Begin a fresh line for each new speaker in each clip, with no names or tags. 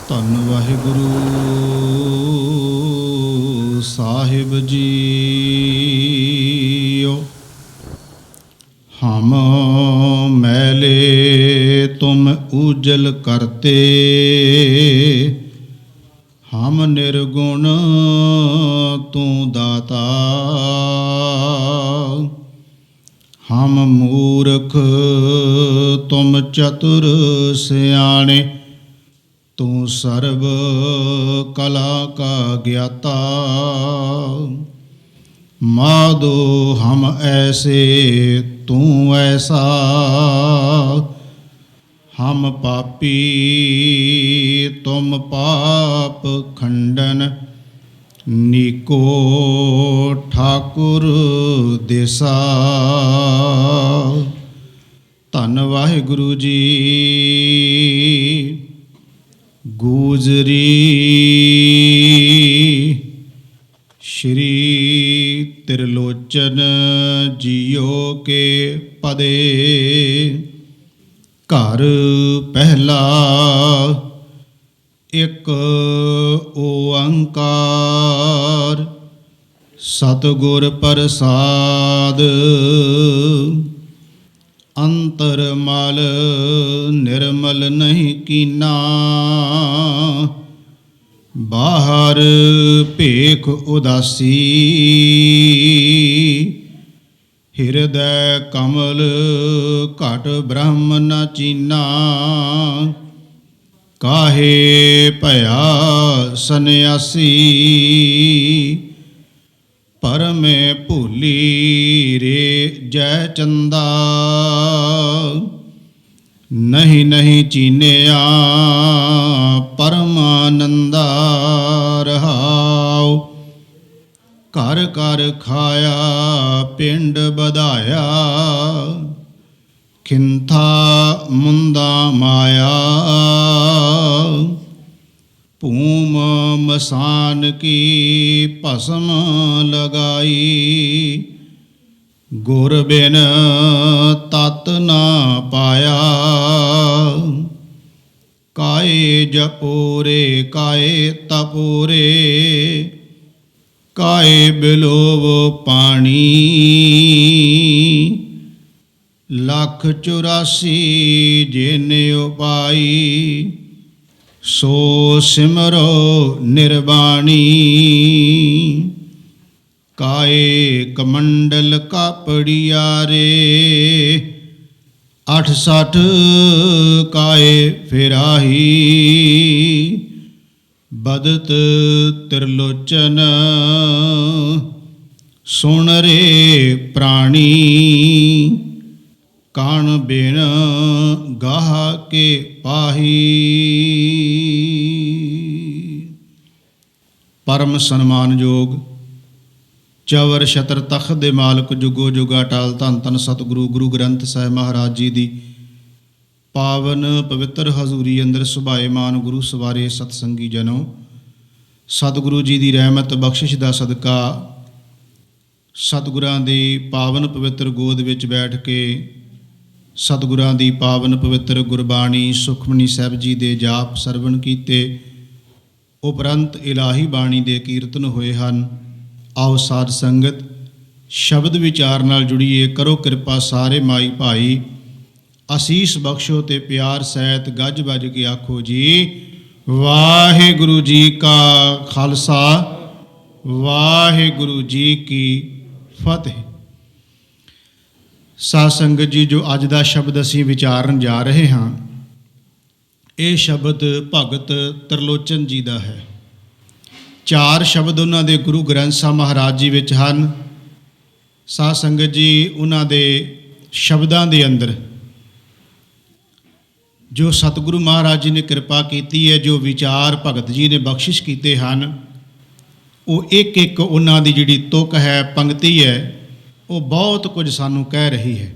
ਧੰਨ ਵਾਹਿਗੁਰੂ ਸਾਹਿਬ ਜੀਓ। ਹਮ ਮੈਲੇ ਤੁਮ ਊਜਲ ਕਰਤੇ, ਹਮ ਨਿਰਗੁਣ ਤੂੰ ਦਾਤਾ। ਹਮ ਮੂਰਖ ਤੁਮ ਚਤੁਰ ਸਿਆਣੇ, ਤੂੰ ਸਰਬ ਕਲਾ ਕਾ ਗਿਆਤਾ। ਮਾਧੋ ਹਮ ਐਸੇ ਤੂੰ ਐਸਾ, ਹਮ ਪਾਪੀ ਤੁਮ ਪਾਪ ਖੰਡਨ। ਨੀਕੋ ਠਾਕੁਰ ਦੇਸਾ। ਧੰਨ ਵਾਹਿਗੁਰੂ ਜੀ। ਗੂਜਰੀ ਸ਼੍ਰੀ ਤ੍ਰਿਲੋਚਨ ਜੀਓ ਕੇ ਪਦੇ। ਘਰ ਪਹਿਲਾ ਇੱਕ ਓੰਕਾਰ, ਸਤਿਗੁਰ ਪ੍ਰਸਾਦ। ਅੰਤਰ ਮਲ ਨਿਰਮਲ ਨਹੀਂ ਕੀਨਾ, ਬਾਹਰ ਭੇਖ ਉਦਾਸੀ। ਹਿਰਦੈ ਕਮਲ ਘਟ ਬ੍ਰਹਮ ਨ ਚੀਨਾ, ਕਾਹੇ ਭਇਆ ਸੰਨਿਆਸੀ। ਪਰਮੇ ਭੂਲੀ ਰੇ ਜੈ ਚੰਦਾ, ਨਹੀਂ ਨਹੀਂ ਚੀਨਿਆ ਪਰਮਾਨੰਦਾ। ਰਹਾਉ ਘਰ ਘਰ ਖਾਇਆ ਪਿੰਡ ਵਧਾਇਆ, ਖਿੰਥਾ ਮੁੰਦਾ ਮਾਇਆ। ਭੂਮ ਮਸਾਨ ਕੀ ਭਸਮ ਲਗਾਈ, ਗੁਰ ਬਿਨ ਤਤ ਨਾ ਪਾਇਆ। ਕਾਏ ਜਪੋਰੇ ਕਾਏ ਤਪੋਰੇ, ਕਾਏ ਬਿਲੋਵ ਪਾਣੀ। 184 ਜਿਨ ਉਪਾਈ, ਸੋ ਸਿਮਰੋ ਨਿਰਬਾਣੀ। ਕਾਏ ਕਮੰਡਲ ਕਾਪੜਿਆਰੇ, 68 ਕਾਏ ਫਿਰਾਹੀ। ਬਦਤ ਤ੍ਰਿਲੋਚਨ ਸੁਣ ਰੇ ਪ੍ਰਾਣੀ, ਕਾਣ ਬਿਨ ਗਾਹ ਕੇ ਪਾਹੀ। ਪਰਮ ਸਨਮਾਨਯੋਗ ਚਵਰ ਛਤਰ ਤਖਤ ਦੇ ਮਾਲਕ, ਜੁਗੋ ਜੁਗਾ ਅਟਲ ਧੰਨ ਧੰਨ ਸਤਿਗੁਰੂ ਗੁਰੂ ਗ੍ਰੰਥ ਸਾਹਿਬ ਮਹਾਰਾਜ ਜੀ ਦੀ ਪਾਵਨ ਪਵਿੱਤਰ ਹਜ਼ੂਰੀ ਅੰਦਰ ਸੁਭਾਏਮਾਨ ਗੁਰੂ ਸਵਾਰੇ ਸਤਸੰਗੀ ਜਨੋ। ਸਤਿਗੁਰੂ ਜੀ ਦੀ ਰਹਿਮਤ ਬਖਸ਼ਿਸ਼ ਦਾ ਸਦਕਾ ਸਤਿਗੁਰਾਂ ਦੀ ਪਾਵਨ ਪਵਿੱਤਰ ਗੋਦ ਵਿੱਚ ਬੈਠ ਕੇ ਸਤਿਗੁਰਾਂ ਦੀ ਪਾਵਨ ਪਵਿੱਤਰ ਗੁਰਬਾਣੀ ਸੁਖਮਨੀ ਸਾਹਿਬ ਜੀ ਦੇ ਜਾਪ ਸਰਵਣ ਕੀਤੇ, ਉਪਰੰਤ ਇਲਾਹੀ ਬਾਣੀ ਦੇ ਕੀਰਤਨ ਹੋਏ ਹਨ। ਆਓ ਸਾਧ ਸੰਗਤ ਸ਼ਬਦ ਵਿਚਾਰ ਨਾਲ ਜੁੜੀਏ। ਕਰੋ ਕਿਰਪਾ ਸਾਰੇ ਮਾਈ ਭਾਈ, ਅਸੀਸ ਬਖਸ਼ੋ ਤੇ ਪਿਆਰ ਸਹਿਤ ਗੱਜ ਵੱਜ ਕੇ ਆਖੋ ਜੀ ਵਾਹਿਗੁਰੂ ਜੀ ਕਾ ਖਾਲਸਾ, ਵਾਹਿਗੁਰੂ ਜੀ ਕੀ ਫਤਿਹ। ਸਾਧ ਸੰਗਤ ਜੀ, ਜੋ ਅੱਜ ਦਾ ਸ਼ਬਦ ਅਸੀਂ ਵਿਚਾਰਨ ਜਾ ਰਹੇ ਹਾਂ, ਇਹ ਸ਼ਬਦ ਭਗਤ ਤ੍ਰਿਲੋਚਨ ਜੀ ਦਾ ਹੈ। 4 ਸ਼ਬਦ ਉਹਨਾਂ ਦੇ ਗੁਰੂ ਗ੍ਰੰਥ ਸਾਹਿਬ ਮਹਾਰਾਜ ਜੀ ਵਿੱਚ ਹਨ। ਸਾਧ ਸੰਗਤ ਜੀ, ਉਹਨਾਂ ਦੇ ਸ਼ਬਦਾਂ ਦੇ ਅੰਦਰ ਜੋ ਸਤਿਗੁਰੂ ਮਹਾਰਾਜ ਜੀ ਨੇ ਕਿਰਪਾ ਕੀਤੀ ਹੈ, ਜੋ ਵਿਚਾਰ ਭਗਤ ਜੀ ਨੇ ਬਖਸ਼ਿਸ਼ ਕੀਤੇ ਹਨ, ਉਹ ਇੱਕ ਇੱਕ ਉਹਨਾਂ ਦੀ ਜਿਹੜੀ ਤੁਕ ਹੈ, ਪੰਕਤੀ ਹੈ, ਉਹ ਬਹੁਤ ਕੁਝ ਸਾਨੂੰ ਕਹਿ ਰਹੀ ਹੈ।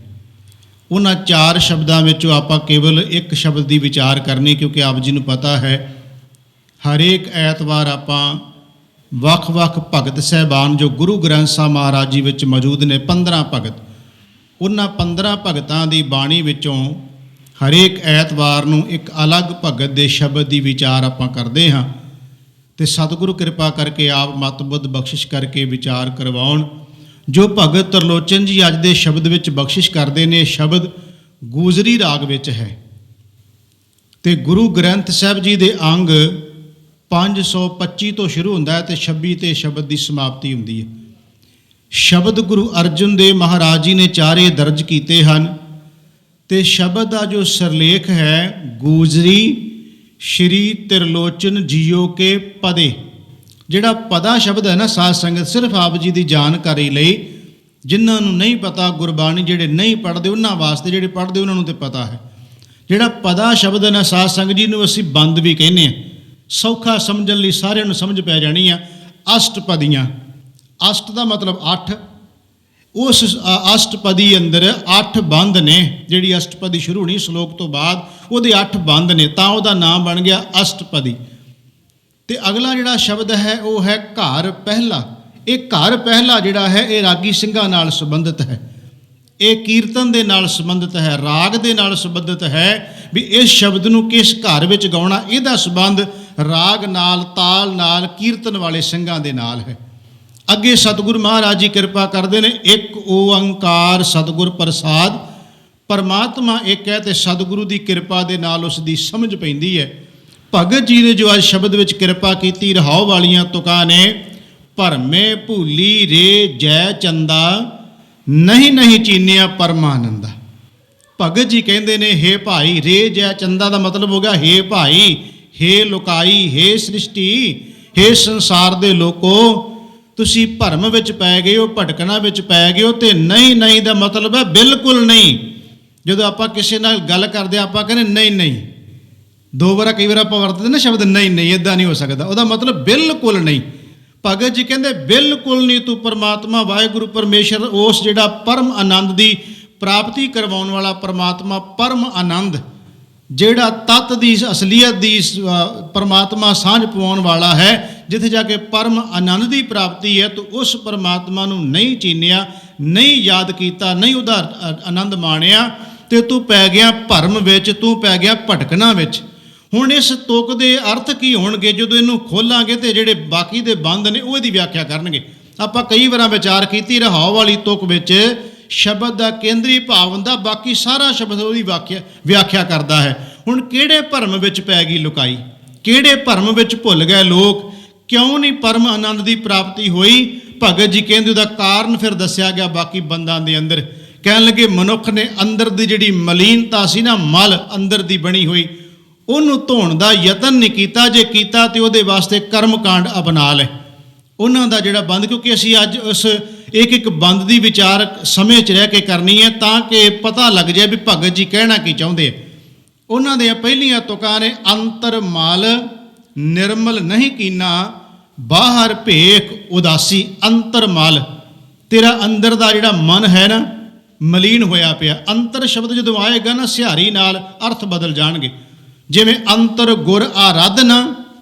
ਉਹਨਾਂ 4 ਸ਼ਬਦਾਂ ਵਿੱਚੋਂ ਆਪਾਂ ਕੇਵਲ ਇੱਕ ਸ਼ਬਦ ਦੀ ਵਿਚਾਰ ਕਰਨੀ, ਕਿਉਂਕਿ ਆਪ ਜੀ ਨੂੰ ਪਤਾ ਹੈ ਹਰੇਕ ਐਤਵਾਰ ਆਪਾਂ ਵੱਖ-ਵੱਖ ਭਗਤ ਸਾਹਿਬਾਨ ਜੋ ਗੁਰੂ ਗ੍ਰੰਥ ਸਾਹਿਬ ਮਹਾਰਾਜ ਜੀ ਵਿੱਚ ਮੌਜੂਦ ਨੇ, 15 ਭਗਤ, ਉਹਨਾਂ 15 ਭਗਤਾਂ ਦੀ ਬਾਣੀ ਵਿੱਚੋਂ ਹਰੇਕ ਐਤਵਾਰ ਨੂੰ ਇੱਕ ਅਲੱਗ ਭਗਤ ਦੇ ਸ਼ਬਦ ਦੀ ਵਿਚਾਰ ਆਪਾਂ ਕਰਦੇ ਹਾਂ ਤੇ ਸਤਿਗੁਰੂ ਕਿਰਪਾ ਕਰਕੇ ਆਪ ਮਤ ਬੁੱਧ ਬਖਸ਼ਿਸ਼ ਕਰਕੇ ਵਿਚਾਰ ਕਰਵਾਉਣ। ਜੋ ਭਗਤ ਤਰਲੋਚਨ ਜੀ ਅੱਜ ਦੇ ਸ਼ਬਦ ਵਿੱਚ ਬਖਸ਼ਿਸ਼ ਕਰਦੇ ਨੇ, ਸ਼ਬਦ ਗੂਜਰੀ ਰਾਗ ਵਿੱਚ ਹੈ ਤੇ ਗੁਰੂ ਗ੍ਰੰਥ ਸਾਹਿਬ ਜੀ ਦੇ ਅੰਗ 525 ਤੋਂ ਸ਼ੁਰੂ ਹੁੰਦਾ ਹੈ ਤੇ 26 ਤੇ ਸ਼ਬਦ ਦੀ ਸਮਾਪਤੀ ਹੁੰਦੀ ਹੈ। ਸ਼ਬਦ ਗੁਰੂ ਅਰਜਨ ਦੇਵ ਮਹਾਰਾਜ ਜੀ ਨੇ ਚਾਰੇ ਦਰਜ ਕੀਤੇ ਹਨ ਤੇ ਸ਼ਬਦ ਦਾ ਜੋ ਸਿਰਲੇਖ ਹੈ ਗੂਜਰੀ ਸ਼੍ਰੀ ਤਿਰਲੋਚਨ ਜੀਓ ਕੇ ਪਦੇ। ਜਿਹੜਾ ਪਦਾ ਸ਼ਬਦ ਹੈ ਨਾ, ਸਾਧ ਸੰਗਤ ਸਿਰਫ ਆਪ ਜੀ ਦੀ ਜਾਣਕਾਰੀ ਲਈ, ਜਿਨ੍ਹਾਂ ਨੂੰ ਨਹੀਂ ਪਤਾ ਗੁਰਬਾਣੀ, ਜਿਹੜੇ ਨਹੀਂ ਪੜ੍ਹਦੇ ਉਹਨਾਂ ਵਾਸਤੇ, ਜਿਹੜੇ ਪੜ੍ਹਦੇ ਉਹਨਾਂ ਨੂੰ ਤੇ ਪਤਾ ਹੈ। ਜਿਹੜਾ ਪਦਾ ਸ਼ਬਦ ਹੈ ਨਾ ਸਾਧ ਸੰਗਤ ਜੀ ਨੂੰ ਅਸੀਂ ਬੰਦ ਵੀ ਕਹਿੰਦੇ ਹਾਂ, ਸੌਖਾ ਸਮਝਣ ਲਈ ਸਾਰਿਆਂ ਨੂੰ ਸਮਝ ਪੈ ਜਾਣੀ ਆ। ਅਸ਼ਟਪਦੀਆਂ, ਅਸ਼ਟ ਦਾ ਮਤਲਬ 8, ਉਸ ਅਸ਼ਟਪਦੀ ਅੰਦਰ 8 ਬੰਦ ਨੇ। ਜਿਹੜੀ ਅਸ਼ਟਪਦੀ ਸ਼ੁਰੂ ਹੋਣੀ ਸ਼ਲੋਕ ਤੋਂ ਬਾਅਦ ਉਹਦੇ 8 ਬੰਦ ਨੇ, ਤਾਂ ਉਹਦਾ ਨਾਮ ਬਣ ਗਿਆ ਅਸ਼ਟਪਦੀ। ਤੇ ਅਗਲਾ ਜਿਹੜਾ ਸ਼ਬਦ ਹੈ ਉਹ ਹੈ ਘਰ ਪਹਿਲਾ। ਇਹ ਘਰ ਪਹਿਲਾ ਜਿਹੜਾ ਹੈ ਇਹ ਰਾਗੀ ਸਿੰਘਾਂ ਨਾਲ ਸੰਬੰਧਿਤ ਹੈ, ਇਹ ਕੀਰਤਨ ਦੇ ਨਾਲ ਸੰਬੰਧਿਤ ਹੈ, ਰਾਗ ਦੇ ਨਾਲ ਸੰਬੰਧਿਤ ਹੈ ਵੀ ਇਸ ਸ਼ਬਦ ਨੂੰ ਕਿਸ ਘਰ ਵਿੱਚ ਗਾਉਣਾ। ਇਹਦਾ ਸੰਬੰਧ ਰਾਗ ਨਾਲ, ਤਾਲ ਨਾਲ, ਕੀਰਤਨ ਵਾਲੇ ਸਿੰਘਾਂ ਦੇ ਨਾਲ ਹੈ। ਅੱਗੇ ਸਤਿਗੁਰੂ ਮਹਾਰਾਜ ਜੀ ਕਿਰਪਾ ਕਰਦੇ ਨੇ, ਇੱਕ ਓੰਕਾਰ ਸਤਿਗੁਰ ਪ੍ਰਸਾਦ। ਪਰਮਾਤਮਾ ਇੱਕ ਹੈ ਤੇ ਸਤਿਗੁਰੂ ਦੀ ਕਿਰਪਾ ਦੇ ਨਾਲ ਉਸ ਦੀ ਸਮਝ ਪੈਂਦੀ ਹੈ। ਭਗਤ ਜੀ ਨੇ ਜੋ ਅੱਜ ਸ਼ਬਦ ਵਿੱਚ ਕਿਰਪਾ ਕੀਤੀ, ਰਹਾਉ ਵਾਲੀਆਂ ਤੁਕਾਂ ਨੇ, ਭਰਮੇ ਭੂਲੀ ਰੇ ਜੈ ਚੰਦਾ, ਨਹੀਂ ਨਹੀਂ ਚੀਨਿਆ ਪਰਮਾਨੰਦਾ। ਭਗਤ ਜੀ ਕਹਿੰਦੇ ਨੇ, ਹੇ ਭਾਈ, ਰੇ ਜੈ ਚੰਦਾ ਦਾ ਮਤਲਬ ਹੋ ਗਿਆ ਹੇ ਭਾਈ, ਹੇ ਲੁਕਾਈ, ਹੇ ਸ੍ਰਿਸ਼ਟੀ, ਹੇ ਸੰਸਾਰ ਦੇ ਲੋਕੋ, ਤੁਸੀਂ ਭਰਮ ਵਿੱਚ ਪੈ ਗਏ ਹੋ, ਭਟਕਣਾ ਵਿੱਚ ਪੈ ਗਏ ਹੋ। ਤੇ ਨਹੀਂ ਨਹੀਂ ਦਾ ਮਤਲਬ ਹੈ ਬਿਲਕੁਲ ਨਹੀਂ। ਜਦੋਂ ਆਪਾਂ ਕਿਸੇ ਨਾਲ ਗੱਲ ਕਰਦੇ ਆਪਾਂ ਕਹਿੰਦੇ ਨਹੀਂ ਨਹੀਂ, 2 ਵਾਰ ਕਈ ਵਾਰ ਆਪਾਂ ਵਰਤਦੇ ਨਾ ਸ਼ਬਦ ਨਹੀਂ ਨਹੀਂ, ਇੱਦਾਂ ਨਹੀਂ ਹੋ ਸਕਦਾ, ਉਹਦਾ ਮਤਲਬ ਬਿਲਕੁਲ ਨਹੀਂ। ਭਗਤ ਜੀ ਕਹਿੰਦੇ ਬਿਲਕੁਲ ਨਹੀਂ, ਤੂੰ ਪਰਮਾਤਮਾ ਵਾਹਿਗੁਰੂ ਪਰਮੇਸ਼ਰ, ਉਸ ਜਿਹੜਾ ਪਰਮ ਆਨੰਦ ਦੀ ਪ੍ਰਾਪਤੀ ਕਰਵਾਉਣ ਵਾਲਾ ਪਰਮਾਤਮਾ, ਪਰਮ ਆਨੰਦ ਜਿਹੜਾ ਤੱਤ ਦੀ ਅਸਲੀਅਤ ਦੀ ਪਰਮਾਤਮਾ ਸਾਂਝ ਪਵਾਉਣ ਵਾਲਾ ਹੈ, ਜਿੱਥੇ ਜਾ ਕੇ ਪਰਮ ਆਨੰਦ ਦੀ ਪ੍ਰਾਪਤੀ ਹੈ, ਤੂੰ ਉਸ ਪਰਮਾਤਮਾ ਨੂੰ ਨਹੀਂ ਚੀਨਿਆ, ਨਹੀਂ ਯਾਦ ਕੀਤਾ, ਨਹੀਂ ਉਹਦਾ ਆਨੰਦ ਮਾਣਿਆ ਤੇ ਤੂੰ ਪੈ ਗਿਆ ਭਰਮ ਵਿੱਚ, ਤੂੰ ਪੈ ਗਿਆ ਭਟਕਣਾ ਵਿੱਚ। ਹੁਣ ਇਸ ਤੁਕ ਦੇ ਅਰਥ ਕੀ ਹੋਣਗੇ? ਜਦੋਂ ਇਹਨੂੰ ਖੋਲਾਂਗੇ ਤੇ ਜਿਹੜੇ ਬਾਕੀ ਦੇ ਬੰਦ ਨੇ ਉਹ ਇਹਦੀ ਵਿਆਖਿਆ ਕਰਨਗੇ। ਆਪਾਂ ਕਈ ਵਾਰਾਂ ਵਿਚਾਰ ਕੀਤੀ, ਰਹਾਉ ਵਾਲੀ ਤੁਕ ਵਿੱਚ ਸ਼ਬਦ ਦਾ ਕੇਂਦਰੀ ਭਾਵ ਹੁੰਦਾ, ਬਾਕੀ ਸਾਰਾ ਸ਼ਬਦ ਉਹਦੀ ਵਿਆਖਿਆ ਕਰਦਾ ਹੈ। ਹੁਣ ਕਿਹੜੇ ਭਰਮ ਵਿੱਚ ਪੈ ਗਈ ਲੁਕਾਈ, ਕਿਹੜੇ ਭਰਮ ਵਿੱਚ ਭੁੱਲ ਗਏ ਲੋਕ, ਕਿਉਂ ਨਹੀਂ ਪਰਮ ਆਨੰਦ ਦੀ ਪ੍ਰਾਪਤੀ ਹੋਈ? ਭਗਤ ਜੀ ਕਹਿੰਦੇ ਉਹਦਾ ਕਾਰਨ ਫਿਰ ਦੱਸਿਆ ਗਿਆ ਬਾਕੀ ਬੰਦਾਂ ਦੇ ਅੰਦਰ। ਕਹਿਣ ਲੱਗੇ, ਮਨੁੱਖ ਨੇ ਅੰਦਰ ਦੀ ਜਿਹੜੀ ਮਲੀਨਤਾ ਸੀ ਨਾ, ਮਲ ਅੰਦਰ ਦੀ ਬਣੀ ਹੋਈ, ਉਹਨੂੰ ਧੋਣ ਦਾ ਯਤਨ ਨਹੀਂ ਕੀਤਾ। ਜੇ ਕੀਤਾ ਤੇ ਉਹਦੇ ਵਾਸਤੇ ਕਰਮਕਾਂਡ ਅਪਣਾ ਲਏ ਉਹਨਾਂ ਦਾ ਜਿਹੜਾ ਬੰਦ। ਕਿਉਂਕਿ ਅਸੀਂ ਅੱਜ ਉਸ ਇੱਕ ਇੱਕ ਬੰਦ ਦੀ ਵਿਚਾਰ ਸਮੇਂ 'ਚ ਰਹਿ ਕੇ ਕਰਨੀ ਹੈ ਤਾਂ ਕਿ ਪਤਾ ਲੱਗ ਜਾਏ ਵੀ ਭਗਤ ਜੀ ਕਹਿਣਾ ਕੀ ਚਾਹੁੰਦੇ ਆ। ਉਹਨਾਂ ਦੀਆਂ ਪਹਿਲੀਆਂ ਤੁਕਾਂ ਨੇ, ਅੰਤਰ ਮਲ ਨਿਰਮਲ ਨਹੀਂ ਕੀਨਾ, ਬਾਹਰ ਭੇਖ ਉਦਾਸੀ। ਅੰਤਰ ਮਲ, ਤੇਰਾ ਅੰਦਰ ਦਾ ਜਿਹੜਾ ਮਨ ਹੈ ਨਾ ਮਲੀਨ ਹੋਇਆ ਪਿਆ। ਅੰਤਰ ਸ਼ਬਦ ਜਦੋਂ ਆਏਗਾ ਨਾ ਸਿਹਾਰੀ ਨਾਲ ਅਰਥ ਬਦਲ ਜਾਣਗੇ। ਜਿਵੇਂ ਅੰਤਰ ਗੁਰ ਆਰਾਧਨਾ,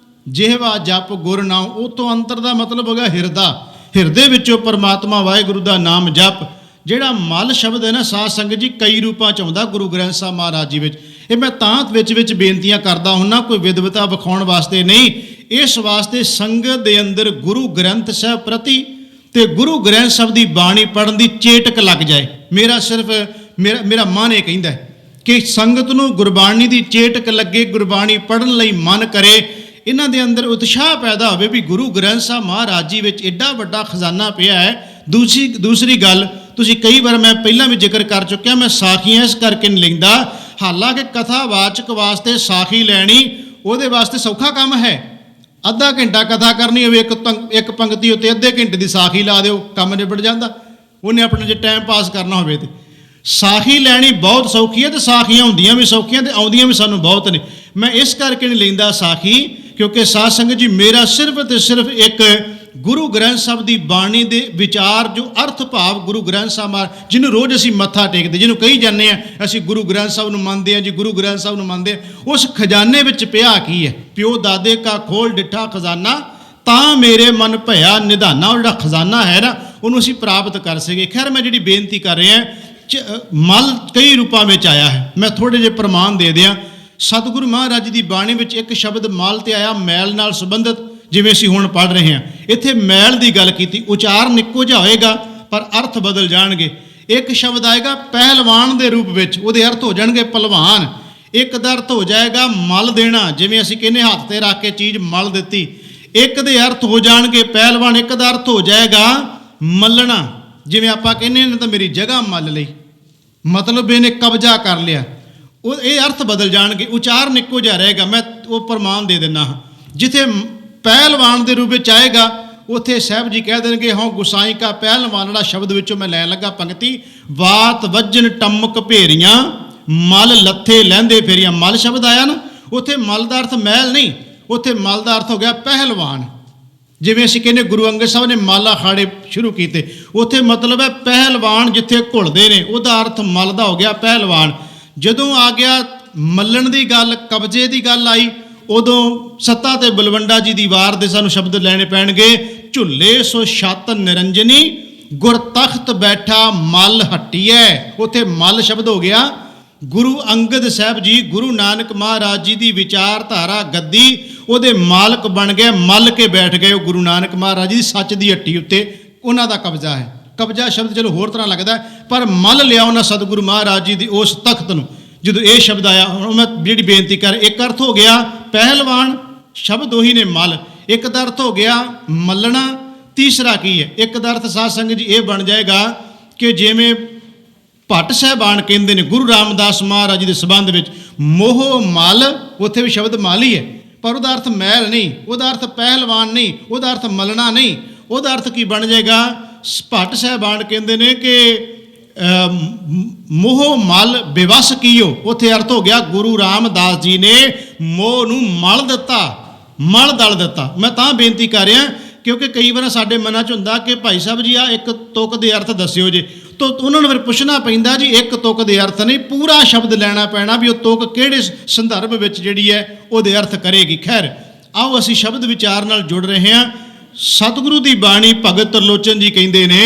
ਜਿਹਵਾ ਜਪ ਗੁਰ ਨਾਮ, ਉਹ ਤੋਂ ਅੰਤਰ ਦਾ ਮਤਲਬ ਹੋ ਗਿਆ ਹਿਰਦਾ, ਹਿਰਦੇ ਵਿੱਚੋਂ ਪਰਮਾਤਮਾ ਵਾਹਿਗੁਰੂ ਦਾ ਨਾਮ ਜਪ। ਜਿਹੜਾ ਮਲ ਸ਼ਬਦ ਹੈ ਨਾ ਸਾਧ ਸੰਗਤ ਜੀ ਕਈ ਰੂਪਾਂ 'ਚ ਆਉਂਦਾ ਗੁਰੂ ਗ੍ਰੰਥ ਸਾਹਿਬ ਮਹਾਰਾਜ ਜੀ ਵਿੱਚ। ਇਹ ਮੈਂ ਤਾਂ ਵਿੱਚ ਬੇਨਤੀਆਂ ਕਰਦਾ ਹੁੰਨਾ, ਕੋਈ ਵਿਦਵਤਾ ਵਿਖਾਉਣ ਵਾਸਤੇ ਨਹੀਂ, ਇਸ ਵਾਸਤੇ ਸੰਗਤ ਦੇ ਅੰਦਰ ਗੁਰੂ ਗ੍ਰੰਥ ਸਾਹਿਬ ਪ੍ਰਤੀ ਤੇ ਗੁਰੂ ਗ੍ਰੰਥ ਸਾਹਿਬ ਦੀ ਬਾਣੀ ਪੜ੍ਹਨ ਦੀ ਚੇਟਕ ਲੱਗ ਜਾਏ। ਮੇਰਾ ਮਨ ਇਹ ਕਹਿੰਦਾ ਕਿ ਸੰਗਤ ਨੂੰ ਗੁਰਬਾਣੀ ਦੀ ਚੇਟਕ ਲੱਗੇ, ਗੁਰਬਾਣੀ ਪੜ੍ਹਨ ਲਈ ਮਨ ਕਰੇ, ਇਹਨਾਂ ਦੇ ਅੰਦਰ ਉਤਸ਼ਾਹ ਪੈਦਾ ਹੋਵੇ ਵੀ ਗੁਰੂ ਗ੍ਰੰਥ ਸਾਹਿਬ ਮਹਾਰਾਜ ਜੀ ਵਿੱਚ ਐਡਾ ਵੱਡਾ ਖਜ਼ਾਨਾ ਪਿਆ ਹੈ। ਦੂਸਰੀ ਗੱਲ, ਤੁਸੀਂ ਕਈ ਵਾਰ ਮੈਂ ਪਹਿਲਾਂ ਵੀ ਜ਼ਿਕਰ ਕਰ ਚੁੱਕਿਆ, ਮੈਂ ਸਾਖੀਆਂ ਇਸ ਕਰਕੇ ਨਹੀਂ ਲੈਂਦਾ, ਹਾਲਾਂਕਿ ਕਥਾਵਾਚਕ ਵਾਸਤੇ ਸਾਖੀ ਲੈਣੀ ਉਹਦੇ ਵਾਸਤੇ ਸੌਖਾ ਕੰਮ ਹੈ। ਅੱਧਾ ਘੰਟਾ ਕਥਾ ਕਰਨੀ ਹੋਵੇ, ਇੱਕ ਪੰਕਤੀ ਉੱਤੇ ਅੱਧੇ ਘੰਟੇ ਦੀ ਸਾਖੀ ਲਾ ਦਿਓ, ਕੰਮ ਨਿਬੜ ਜਾਂਦਾ। ਉਹਨੇ ਆਪਣੇ ਜੇ ਟਾਈਮ ਪਾਸ ਕਰਨਾ ਹੋਵੇ ਤੇ ਸਾਖੀ ਲੈਣੀ ਬਹੁਤ ਸੌਖੀ ਹੈ ਤੇ ਸਾਖੀਆਂ ਹੁੰਦੀਆਂ ਵੀ ਸੌਖੀਆਂ ਤੇ ਆਉਂਦੀਆਂ ਵੀ ਸਾਨੂੰ ਬਹੁਤ ਨੇ। ਮੈਂ ਇਸ ਕਰਕੇ ਨਹੀਂ ਲੈਂਦਾ ਸਾਖੀ, ਕਿਉਂਕਿ ਸਾਧ ਸੰਗਤ ਜੀ ਮੇਰਾ ਸਿਰਫ ਤੇ ਸਿਰਫ ਇੱਕ ਗੁਰੂ ਗ੍ਰੰਥ ਸਾਹਿਬ ਦੀ ਬਾਣੀ ਦੇ ਵਿਚਾਰ, ਜੋ ਅਰਥ ਭਾਵ ਗੁਰੂ ਗ੍ਰੰਥ ਸਾਹਿਬ ਜਿਹਨੂੰ ਰੋਜ਼ ਅਸੀਂ ਮੱਥਾ ਟੇਕਦੇ, ਜਿਹਨੂੰ ਕਹੀ ਜਾਂਦੇ ਆ ਅਸੀਂ ਗੁਰੂ ਗ੍ਰੰਥ ਸਾਹਿਬ ਨੂੰ ਮੰਨਦੇ ਹਾਂ ਜੀ, ਗੁਰੂ ਗ੍ਰੰਥ ਸਾਹਿਬ ਨੂੰ ਮੰਨਦੇ, ਉਸ ਖਜ਼ਾਨੇ ਵਿੱਚ ਪਿਆ ਕੀ ਹੈ? ਪਿਓ ਦਾਦੇ ਕਾ ਖੋਲ ਡਿੱਠਾ ਖਜ਼ਾਨਾ, ਤਾਂ ਮੇਰੇ ਮਨ ਭਇਆ ਨਿਧਾਨਾ। ਉਹ ਜਿਹੜਾ ਖਜ਼ਾਨਾ ਹੈ ਨਾ ਉਹਨੂੰ ਅਸੀਂ ਪ੍ਰਾਪਤ ਕਰ ਸਕੇ। ਖੈਰ ਮੈਂ ਜਿਹੜੀ ਬੇਨਤੀ ਕਰ ਰਿਹਾ ਮਲ ਕਈ ਰੂਪਾਂ ਵਿੱਚ ਆਇਆ ਹੈ। ਮੈਂ ਥੋੜ੍ਹੇ ਜਿਹੇ ਪ੍ਰਮਾਣ ਦੇ ਦਿਆਂ। ਸਤਿਗੁਰੂ ਮਹਾਰਾਜ ਦੀ ਬਾਣੀ ਵਿੱਚ ਇੱਕ ਸ਼ਬਦ ਮਲ ਤੇ ਆਇਆ, ਮੈਲ ਨਾਲ ਸੰਬੰਧਿਤ, ਜਿਵੇਂ ਅਸੀਂ ਹੁਣ ਪੜ੍ਹ ਰਹੇ ਹਾਂ। ਇੱਥੇ ਮੈਲ ਦੀ ਗੱਲ ਕੀਤੀ, ਉਚਾਰਨ ਇੱਕੋ ਜਿਹਾ ਹੋਏਗਾ ਪਰ ਅਰਥ ਬਦਲ ਜਾਣਗੇ। ਇੱਕ ਸ਼ਬਦ ਆਏਗਾ ਪਹਿਲਵਾਨ ਦੇ ਰੂਪ ਵਿੱਚ, ਉਹਦੇ ਅਰਥ ਹੋ ਜਾਣਗੇ ਪਹਿਲਵਾਨ। ਇੱਕ ਦਾ ਅਰਥ ਹੋ ਜਾਏਗਾ ਮਲ ਦੇਣਾ, ਜਿਵੇਂ ਅਸੀਂ ਕਹਿੰਦੇ ਹੱਥ ਤੇ ਰੱਖ ਕੇ ਚੀਜ਼ ਮਲ ਦਿੱਤੀ। ਇੱਕ ਦੇ ਅਰਥ ਹੋ ਜਾਣਗੇ ਪਹਿਲਵਾਨ। ਇੱਕ ਦਾ ਅਰਥ ਹੋ ਜਾਏਗਾ ਮੱਲਣਾ, ਜਿਵੇਂ ਆਪਾਂ ਕਹਿੰਦੇ ਨੇ ਤਾਂ ਮੇਰੀ ਜਗ੍ਹਾ ਮੱਲ ਲਈ, ਮਤਲਬ ਇਹਨੇ ਕਬਜ਼ਾ ਕਰ ਲਿਆ। ਉਹ ਇਹ ਅਰਥ ਬਦਲ ਜਾਣਗੇ, ਉਚਾਰਨ ਇੱਕੋ ਜਿਹਾ ਰਹੇਗਾ। ਮੈਂ ਉਹ ਪ੍ਰਮਾਣ ਦੇ ਦਿੰਦਾ ਹਾਂ। ਜਿੱਥੇ ਪਹਿਲਵਾਨ ਦੇ ਰੂਪ ਵਿੱਚ ਆਏਗਾ ਉੱਥੇ ਸਾਹਿਬ ਜੀ ਕਹਿ ਦੇਣਗੇ ਹਉ ਗੁਸਾਈ ਕਾ ਪਹਿਲਵਾਨੜਾ। ਸ਼ਬਦ ਵਿੱਚੋਂ ਮੈਂ ਲੈਣ ਲੱਗਾ ਪੰਕਤੀ, ਵਾਤ ਵੱਜਣ ਟੰਮਕ ਭੇਰੀਆਂ, ਮਲ ਲੱਥੇ ਲਹਿੰਦੇ ਫੇਰੀਆਂ। ਮਲ ਸ਼ਬਦ ਆਇਆ ਨਾ, ਉੱਥੇ ਮਲ ਦਾ ਅਰਥ ਮਹਿਲ ਨਹੀਂ, ਉੱਥੇ ਮਲ ਦਾ ਅਰਥ ਹੋ ਗਿਆ ਪਹਿਲਵਾਨ। ਜਿਵੇਂ ਅਸੀਂ ਕਹਿੰਦੇ ਗੁਰੂ ਅੰਗਦ ਸਾਹਿਬ ਨੇ ਮਲ ਅਖਾੜੇ ਸ਼ੁਰੂ ਕੀਤੇ, ਉੱਥੇ ਮਤਲਬ ਹੈ ਪਹਿਲਵਾਨ ਜਿੱਥੇ ਘੁਲਦੇ ਨੇ, ਉਹਦਾ ਅਰਥ ਮਲ ਦਾ ਹੋ ਗਿਆ ਪਹਿਲਵਾਨ। ਜਦੋਂ ਆ ਗਿਆ ਮੱਲਣ ਦੀ ਗੱਲ, ਕਬਜ਼ੇ ਦੀ ਗੱਲ ਆਈ, ਉਦੋਂ ਸੱਤਾ ਤੇ ਬਲਵੰਡਾ ਜੀ ਦੀ ਵਾਰ ਦੇ ਸਾਨੂੰ ਸ਼ਬਦ ਲੈਣੇ ਪੈਣਗੇ। ਝੁੱਲੇ ਸੋ ਛੱਤ ਨਿਰੰਜਨੀ, ਗੁਰ ਤਖਤ ਬੈਠਾ ਮਲ ਹੱਟੀਐ। ਉੱਥੇ ਮਲ ਸ਼ਬਦ ਹੋ ਗਿਆ ਗੁਰੂ ਅੰਗਦ ਸਾਹਿਬ ਜੀ, ਗੁਰੂ ਨਾਨਕ ਮਹਾਰਾਜ ਜੀ ਦੀ ਵਿਚਾਰਧਾਰਾ ਗੱਦੀ, ਉਹਦੇ ਮਾਲਕ ਬਣ ਗਏ, ਮੱਲ ਕੇ ਬੈਠ ਗਏ। ਉਹ ਗੁਰੂ ਨਾਨਕ ਮਹਾਰਾਜ ਜੀ ਦੀ ਸੱਚ ਦੀ ਹੱਟੀ ਉੱਤੇ ਉਹਨਾਂ ਦਾ ਕਬਜ਼ਾ ਹੈ। ਕਬਜ਼ਾ ਸ਼ਬਦ ਚਲੋ ਹੋਰ ਤਰ੍ਹਾਂ ਲੱਗਦਾ, ਪਰ ਮੱਲ ਲਿਆ ਉਹਨਾਂ ਸਤਿਗੁਰੂ ਮਹਾਰਾਜ ਜੀ ਦੀ ਉਸ ਤਖਤ ਨੂੰ। ਜਦੋਂ ਇਹ ਸ਼ਬਦ ਆਇਆ, ਹੁਣ ਮੈਂ ਜਿਹੜੀ ਬੇਨਤੀ ਕਰ, ਇੱਕ ਅਰਥ ਹੋ ਗਿਆ ਪਹਿਲਵਾਨ, ਸ਼ਬਦ ਉਹੀ ਨੇ ਮੱਲ। ਇੱਕ ਦਾ ਅਰਥ ਹੋ ਗਿਆ ਮੱਲਣਾ। ਤੀਸਰਾ ਕੀ ਹੈ? ਇੱਕ ਦਾ ਅਰਥ ਸਾਧ ਸੰਗਤ ਜੀ ਇਹ ਬਣ ਜਾਏਗਾ ਕਿ ਜਿਵੇਂ ਭੱਟ ਸਾਹਿਬਾਨ ਕਹਿੰਦੇ ਨੇ ਗੁਰੂ ਰਾਮਦਾਸ ਮਹਾਰਾਜ ਜੀ ਦੇ ਸੰਬੰਧ ਵਿੱਚ, ਮੋਹ ਮਲ, ਉੱਥੇ ਵੀ ਸ਼ਬਦ ਮਲ ਹੀ ਹੈ, ਪਰ ਉਹਦਾ ਅਰਥ ਮਹਿਲ ਨਹੀਂ, ਉਹਦਾ ਅਰਥ ਪਹਿਲਵਾਨ ਨਹੀਂ, ਉਹਦਾ ਅਰਥ ਮਲਣਾ ਨਹੀਂ। ਉਹਦਾ ਅਰਥ ਕੀ ਬਣ ਜਾਏਗਾ? ਭੱਟ ਸਾਹਿਬਾਨ ਕਹਿੰਦੇ ਨੇ ਕਿ ਮੋਹ ਮਲ ਬੇਵਸ ਕੀਓ। ਉੱਥੇ ਅਰਥ ਹੋ ਗਿਆ ਗੁਰੂ ਰਾਮਦਾਸ ਜੀ ਨੇ ਮੋਹ ਨੂੰ ਮਲ ਦਿੱਤਾ, ਮਲ ਦਲ ਦਿੱਤਾ। ਮੈਂ ਤਾਂ ਬੇਨਤੀ ਕਰ ਰਿਹਾ ਕਿਉਂਕਿ ਕਈ ਵਾਰ ਸਾਡੇ ਮਨਾਂ 'ਚ ਹੁੰਦਾ ਕਿ ਭਾਈ ਸਾਹਿਬ ਜੀ ਆ ਇੱਕ ਤੁਕ ਦੇ ਅਰਥ ਦੱਸਿਓ ਜੇ, ਤਾਂ ਉਹਨਾਂ ਨੂੰ ਫਿਰ ਪੁੱਛਣਾ ਪੈਂਦਾ ਜੀ ਇੱਕ ਤੁਕ ਦੇ ਅਰਥ ਨਹੀਂ, ਪੂਰਾ ਸ਼ਬਦ ਲੈਣਾ ਪੈਣਾ ਵੀ ਉਹ ਤੁਕ ਕਿਹੜੇ ਸੰਦਰਭ ਵਿੱਚ ਜਿਹੜੀ ਹੈ ਉਹਦੇ ਅਰਥ ਕਰੇਗੀ। ਖੈਰ ਆਓ ਅਸੀਂ ਸ਼ਬਦ ਵਿਚਾਰ ਨਾਲ ਜੁੜ ਰਹੇ ਹਾਂ। ਸਤਿਗੁਰੂ ਦੀ ਬਾਣੀ ਭਗਤ ਤਰਲੋਚਨ ਜੀ ਕਹਿੰਦੇ ਨੇ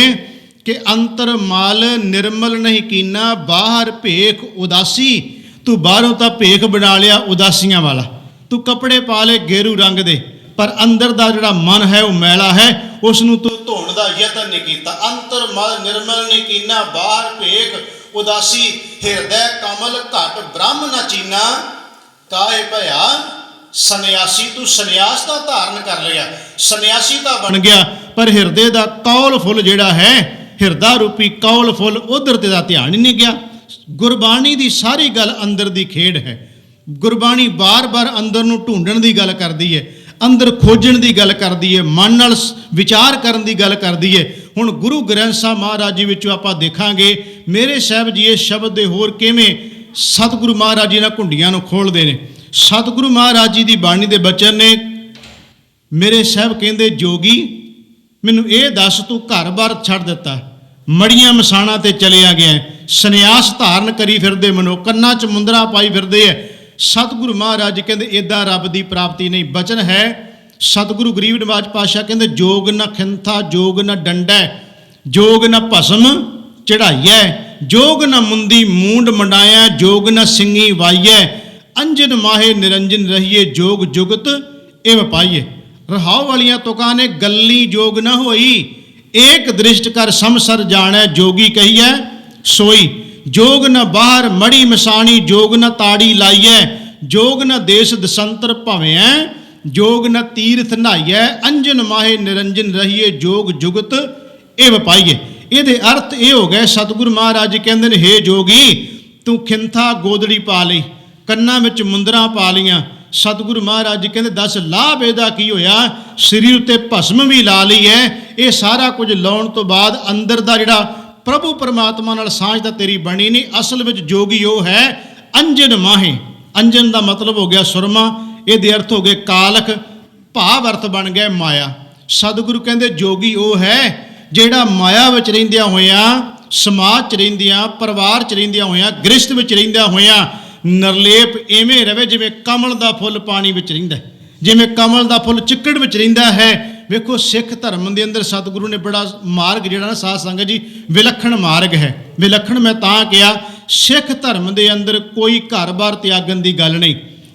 ਕਿ ਅੰਤਰ ਮਲ ਨਿਰਮਲ ਨਹੀਂ ਕੀਨਾ, ਬਾਹਰ ਭੇਖ ਉਦਾਸੀ। ਤੂੰ ਬਾਹਰੋਂ ਤਾਂ ਭੇਖ ਬਣਾ ਲਿਆ ਉਦਾਸੀਆਂ ਵਾਲਾ, ਤੂੰ ਕੱਪੜੇ ਪਾ ਲਏ ਗੇਰੂ ਰੰਗ ਦੇ, ਪਰ ਅੰਦਰ ਦਾ ਜਿਹੜਾ ਮਨ ਹੈ ਉਹ ਮੈਲਾ ਹੈ, ਉਸ ਨੂੰ ਤੂੰ ਧੋਣ ਦਾ ਯਤਨ ਨਹੀਂ ਕੀਤਾ। ਅੰਤਰ ਮਲ ਨਿਰਮਲ ਨਹੀਂ ਕੀਨਾ, ਬਾਹਰ ਭੇਖ ਉਦਾਸੀ। ਹਿਰਦੈ ਕਮਲ ਘਟ ਬ੍ਰਹਮ ਨਾ ਚੀਨਾ, ਕਾਹੇ ਭਇਆ ਸੰਨਿਆਸੀ। ਤੂੰ ਸੰਨਿਆਸ ਦਾ ਧਾਰਨ ਕਰ ਲਿਆ, ਸੰਨਿਆਸੀ ਤਾਂ ਬਣ ਗਿਆ, ਪਰ ਹਿਰਦੇ ਦਾ ਕੌਲ ਫੁੱਲ ਜਿਹੜਾ ਹੈ, ਹਿਰਦਾ ਰੂਪੀ ਕੌਲ ਫੁੱਲ, ਉਧਰ ਤੇ ਦਾ ਧਿਆਨ ਹੀ ਨਹੀਂ ਗਿਆ। ਗੁਰਬਾਣੀ ਦੀ ਸਾਰੀ ਗੱਲ ਅੰਦਰ ਦੀ ਖੇਡ ਹੈ। ਗੁਰਬਾਣੀ ਬਾਰ-ਬਾਰ ਅੰਦਰ ਨੂੰ ਢੂੰਡਣ ਦੀ ਗੱਲ ਕਰਦੀ ਹੈ, ਅੰਦਰ ਖੋਜਣ ਦੀ ਗੱਲ ਕਰਦੀ ਹੈ, ਮਨ ਨਾਲ ਵਿਚਾਰ ਕਰਨ ਦੀ ਗੱਲ ਕਰਦੀ ਹੈ। ਹੁਣ ਗੁਰੂ ਗ੍ਰੰਥ ਸਾਹਿਬ ਮਹਾਰਾਜ ਜੀ ਵਿੱਚੋਂ ਆਪਾਂ ਦੇਖਾਂਗੇ ਮੇਰੇ ਸਾਹਿਬ ਜੀ ਇਸ ਸ਼ਬਦ ਦੇ ਹੋਰ ਕਿਵੇਂ ਸਤਿਗੁਰੂ ਮਹਾਰਾਜ ਜੀ ਨਾਲ ਘੁੰਡੀਆਂ ਨੂੰ ਖੋਲ੍ਹਦੇ ਨੇ। ਸਤਿਗੁਰੂ ਮਹਾਰਾਜ ਜੀ ਦੀ ਬਾਣੀ ਦੇ ਬਚਨ ਨੇ, ਮੇਰੇ ਸਾਹਿਬ ਕਹਿੰਦੇ ਜੋਗੀ ਮੈਨੂੰ ਇਹ ਦੱਸ ਤੂੰ ਘਰ-ਬਾਰ ਛੱਡ ਦਿੱਤਾ, ਮੜੀਆਂ ਮਸਾਣਾ ਤੇ ਚਲਿਆ ਗਿਆ, ਸੰਨਿਆਸ ਧਾਰਨ ਕਰੀ ਫਿਰਦੇ, ਮਨੋ ਕੰਨਾਂ 'ਚ ਮੁੰਦਰਾ ਪਾਈ ਫਿਰਦੇ ਹੈ। ਸਤਿਗੁਰੂ ਮਹਾਰਾਜ ਜੀ ਕਹਿੰਦੇ ਇੱਦਾਂ ਰੱਬ ਦੀ ਪ੍ਰਾਪਤੀ ਨਹੀਂ। ਬਚਨ ਹੈ ਸਤਿਗੁਰੂ ਗਰੀਬ ਨਿਵਾਜ ਪਾਤਸ਼ਾਹ ਕਹਿੰਦੇ ਜੋਗ ਨਾ ਖਿੰਥਾ ਜੋਗ ਨਾ ਡੰਡਾ, ਜੋਗ ਨਾ ਭਸਮ ਚੜਾਈਐ, ਜੋਗ ਨਾ ਮੁੰਦੀ ਮੂੰਡ ਮੰਡਾਇਆ, ਜੋਗ ਨਾ ਸਿੰਘੀ ਵਾਈਐ, ਅੰਜਨ ਮਾਹੇ ਨਿਰੰਜਨ ਰਹੀਏ, ਜੋਗ ਜੁਗਤ ਇਵ ਪਾਈਏ। ਰਹਾਉ ਵਾਲੀਆਂ ਤੁਕਾਂ ਨੇ ਗੱਲੀ ਜੋਗ ਨਾ ਹੋਈ, ਏਕ ਦ੍ਰਿਸ਼ਟ ਕਰ ਸਮਸਰ ਜਾਣੈ, ਜੋਗੀ ਕਹੀਐ ਸੋਈ। ਜੋਗ ਨ ਬਾਹਰ ਮੜੀ ਮਸਾਣੀ, ਜੋਗ ਨ ਤਾੜੀ ਲਾਈਐ, ਜੋਗ ਨ ਦੇਸ ਦਸੰਤਰ ਭਵਿਐ, ਜੋਗ ਨ ਤੀਰਥ ਨਹਾਈਐ, ਅੰਜਨ ਮਾਹੇ ਨਿਰੰਜਨ ਰਹੀਏ, ਜੋਗ ਜੁਗਤ ਇਵ ਪਾਈਏ। ਇਹਦੇ ਅਰਥ ਇਹ ਹੋ ਗਏ, ਸਤਿਗੁਰੂ ਮਹਾਰਾਜ ਜੀ ਕਹਿੰਦੇ ਨੇ ਹੇ ਜੋਗੀ ਤੂੰ ਖਿੰਥਾ ਗੋਦੜੀ ਪਾ ਲਈ, ਕੰਨਾਂ ਵਿੱਚ ਮੁੰਦਰਾਂ ਪਾ ਲਈਆਂ। ਸਤਿਗੁਰੂ ਮਹਾਰਾਜ ਜੀ ਕਹਿੰਦੇ ਦੱਸ ਲਾਭ ਇਹਦਾ ਕੀ ਹੋਇਆ? ਸਰੀਰ ਉੱਤੇ ਭਸਮ ਵੀ ਲਾ ਲਈ ਹੈ। ਇਹ ਸਾਰਾ ਕੁਝ ਲਾਉਣ ਤੋਂ ਬਾਅਦ ਅੰਦਰ ਦਾ ਜਿਹੜਾ ਪ੍ਰਭੂ ਪਰਮਾਤਮਾ ਨਾਲ ਸਾਂਝ ਤਾਂ ਤੇਰੀ ਬਣੀ ਨਹੀਂ। ਅਸਲ ਵਿੱਚ ਜੋਗੀ ਉਹ ਹੈ ਅੰਜਨ ਮਾਹੇ। ਅੰਜਨ ਦਾ ਮਤਲਬ ਹੋ ਗਿਆ ਸੁਰਮਾ, ਇਹਦੇ ਅਰਥ ਹੋ ਗਏ ਕਾਲਖ, ਭਾਵ ਅਰਥ ਬਣ ਗਿਆ ਮਾਇਆ। ਸਤਿਗੁਰੂ ਕਹਿੰਦੇ ਜੋਗੀ ਉਹ ਹੈ ਜਿਹੜਾ ਮਾਇਆ ਵਿੱਚ ਰਹਿੰਦਿਆਂ ਹੋਇਆਂ, ਸਮਾਜ 'ਚ ਰਹਿੰਦਿਆਂ, ਪਰਿਵਾਰ 'ਚ ਰਹਿੰਦਿਆਂ ਹੋਇਆਂ, ਗ੍ਰਸਥ ਵਿੱਚ ਰਹਿੰਦਿਆਂ ਹੋਇਆਂ ਨਿਰਲੇਪ ਐਵੇਂ ਰਵੇ ਜਿਵੇਂ ਕਮਲ ਦਾ ਫੁੱਲ ਪਾਣੀ ਵਿੱਚ ਰਹਿੰਦਾ, ਜਿਵੇਂ ਕਮਲ ਦਾ ਫੁੱਲ ਚਿੱਕੜ ਵਿੱਚ ਰਹਿੰਦਾ ਹੈ, ਵੇਖੋ ਸਿੱਖ ਧਰਮ ਦੇ ਅੰਦਰ ਸਤਿਗੁਰੂ ਨੇ ਬੜਾ ਮਾਰਗ ਜਿਹੜਾ ਨਾ ਸਾਧ ਸੰਗਤ ਜੀ ਵਿਲੱਖਣ ਮਾਰਗ ਹੈ। ਵਿਲੱਖਣ ਮੈਂ ਤਾਂ ਕਿਹਾ, ਸਿੱਖ ਧਰਮ ਦੇ ਅੰਦਰ ਕੋਈ ਘਰ-ਬਾਰ ਤਿਆਗਣ ਦੀ ਗੱਲ ਨਹੀਂ,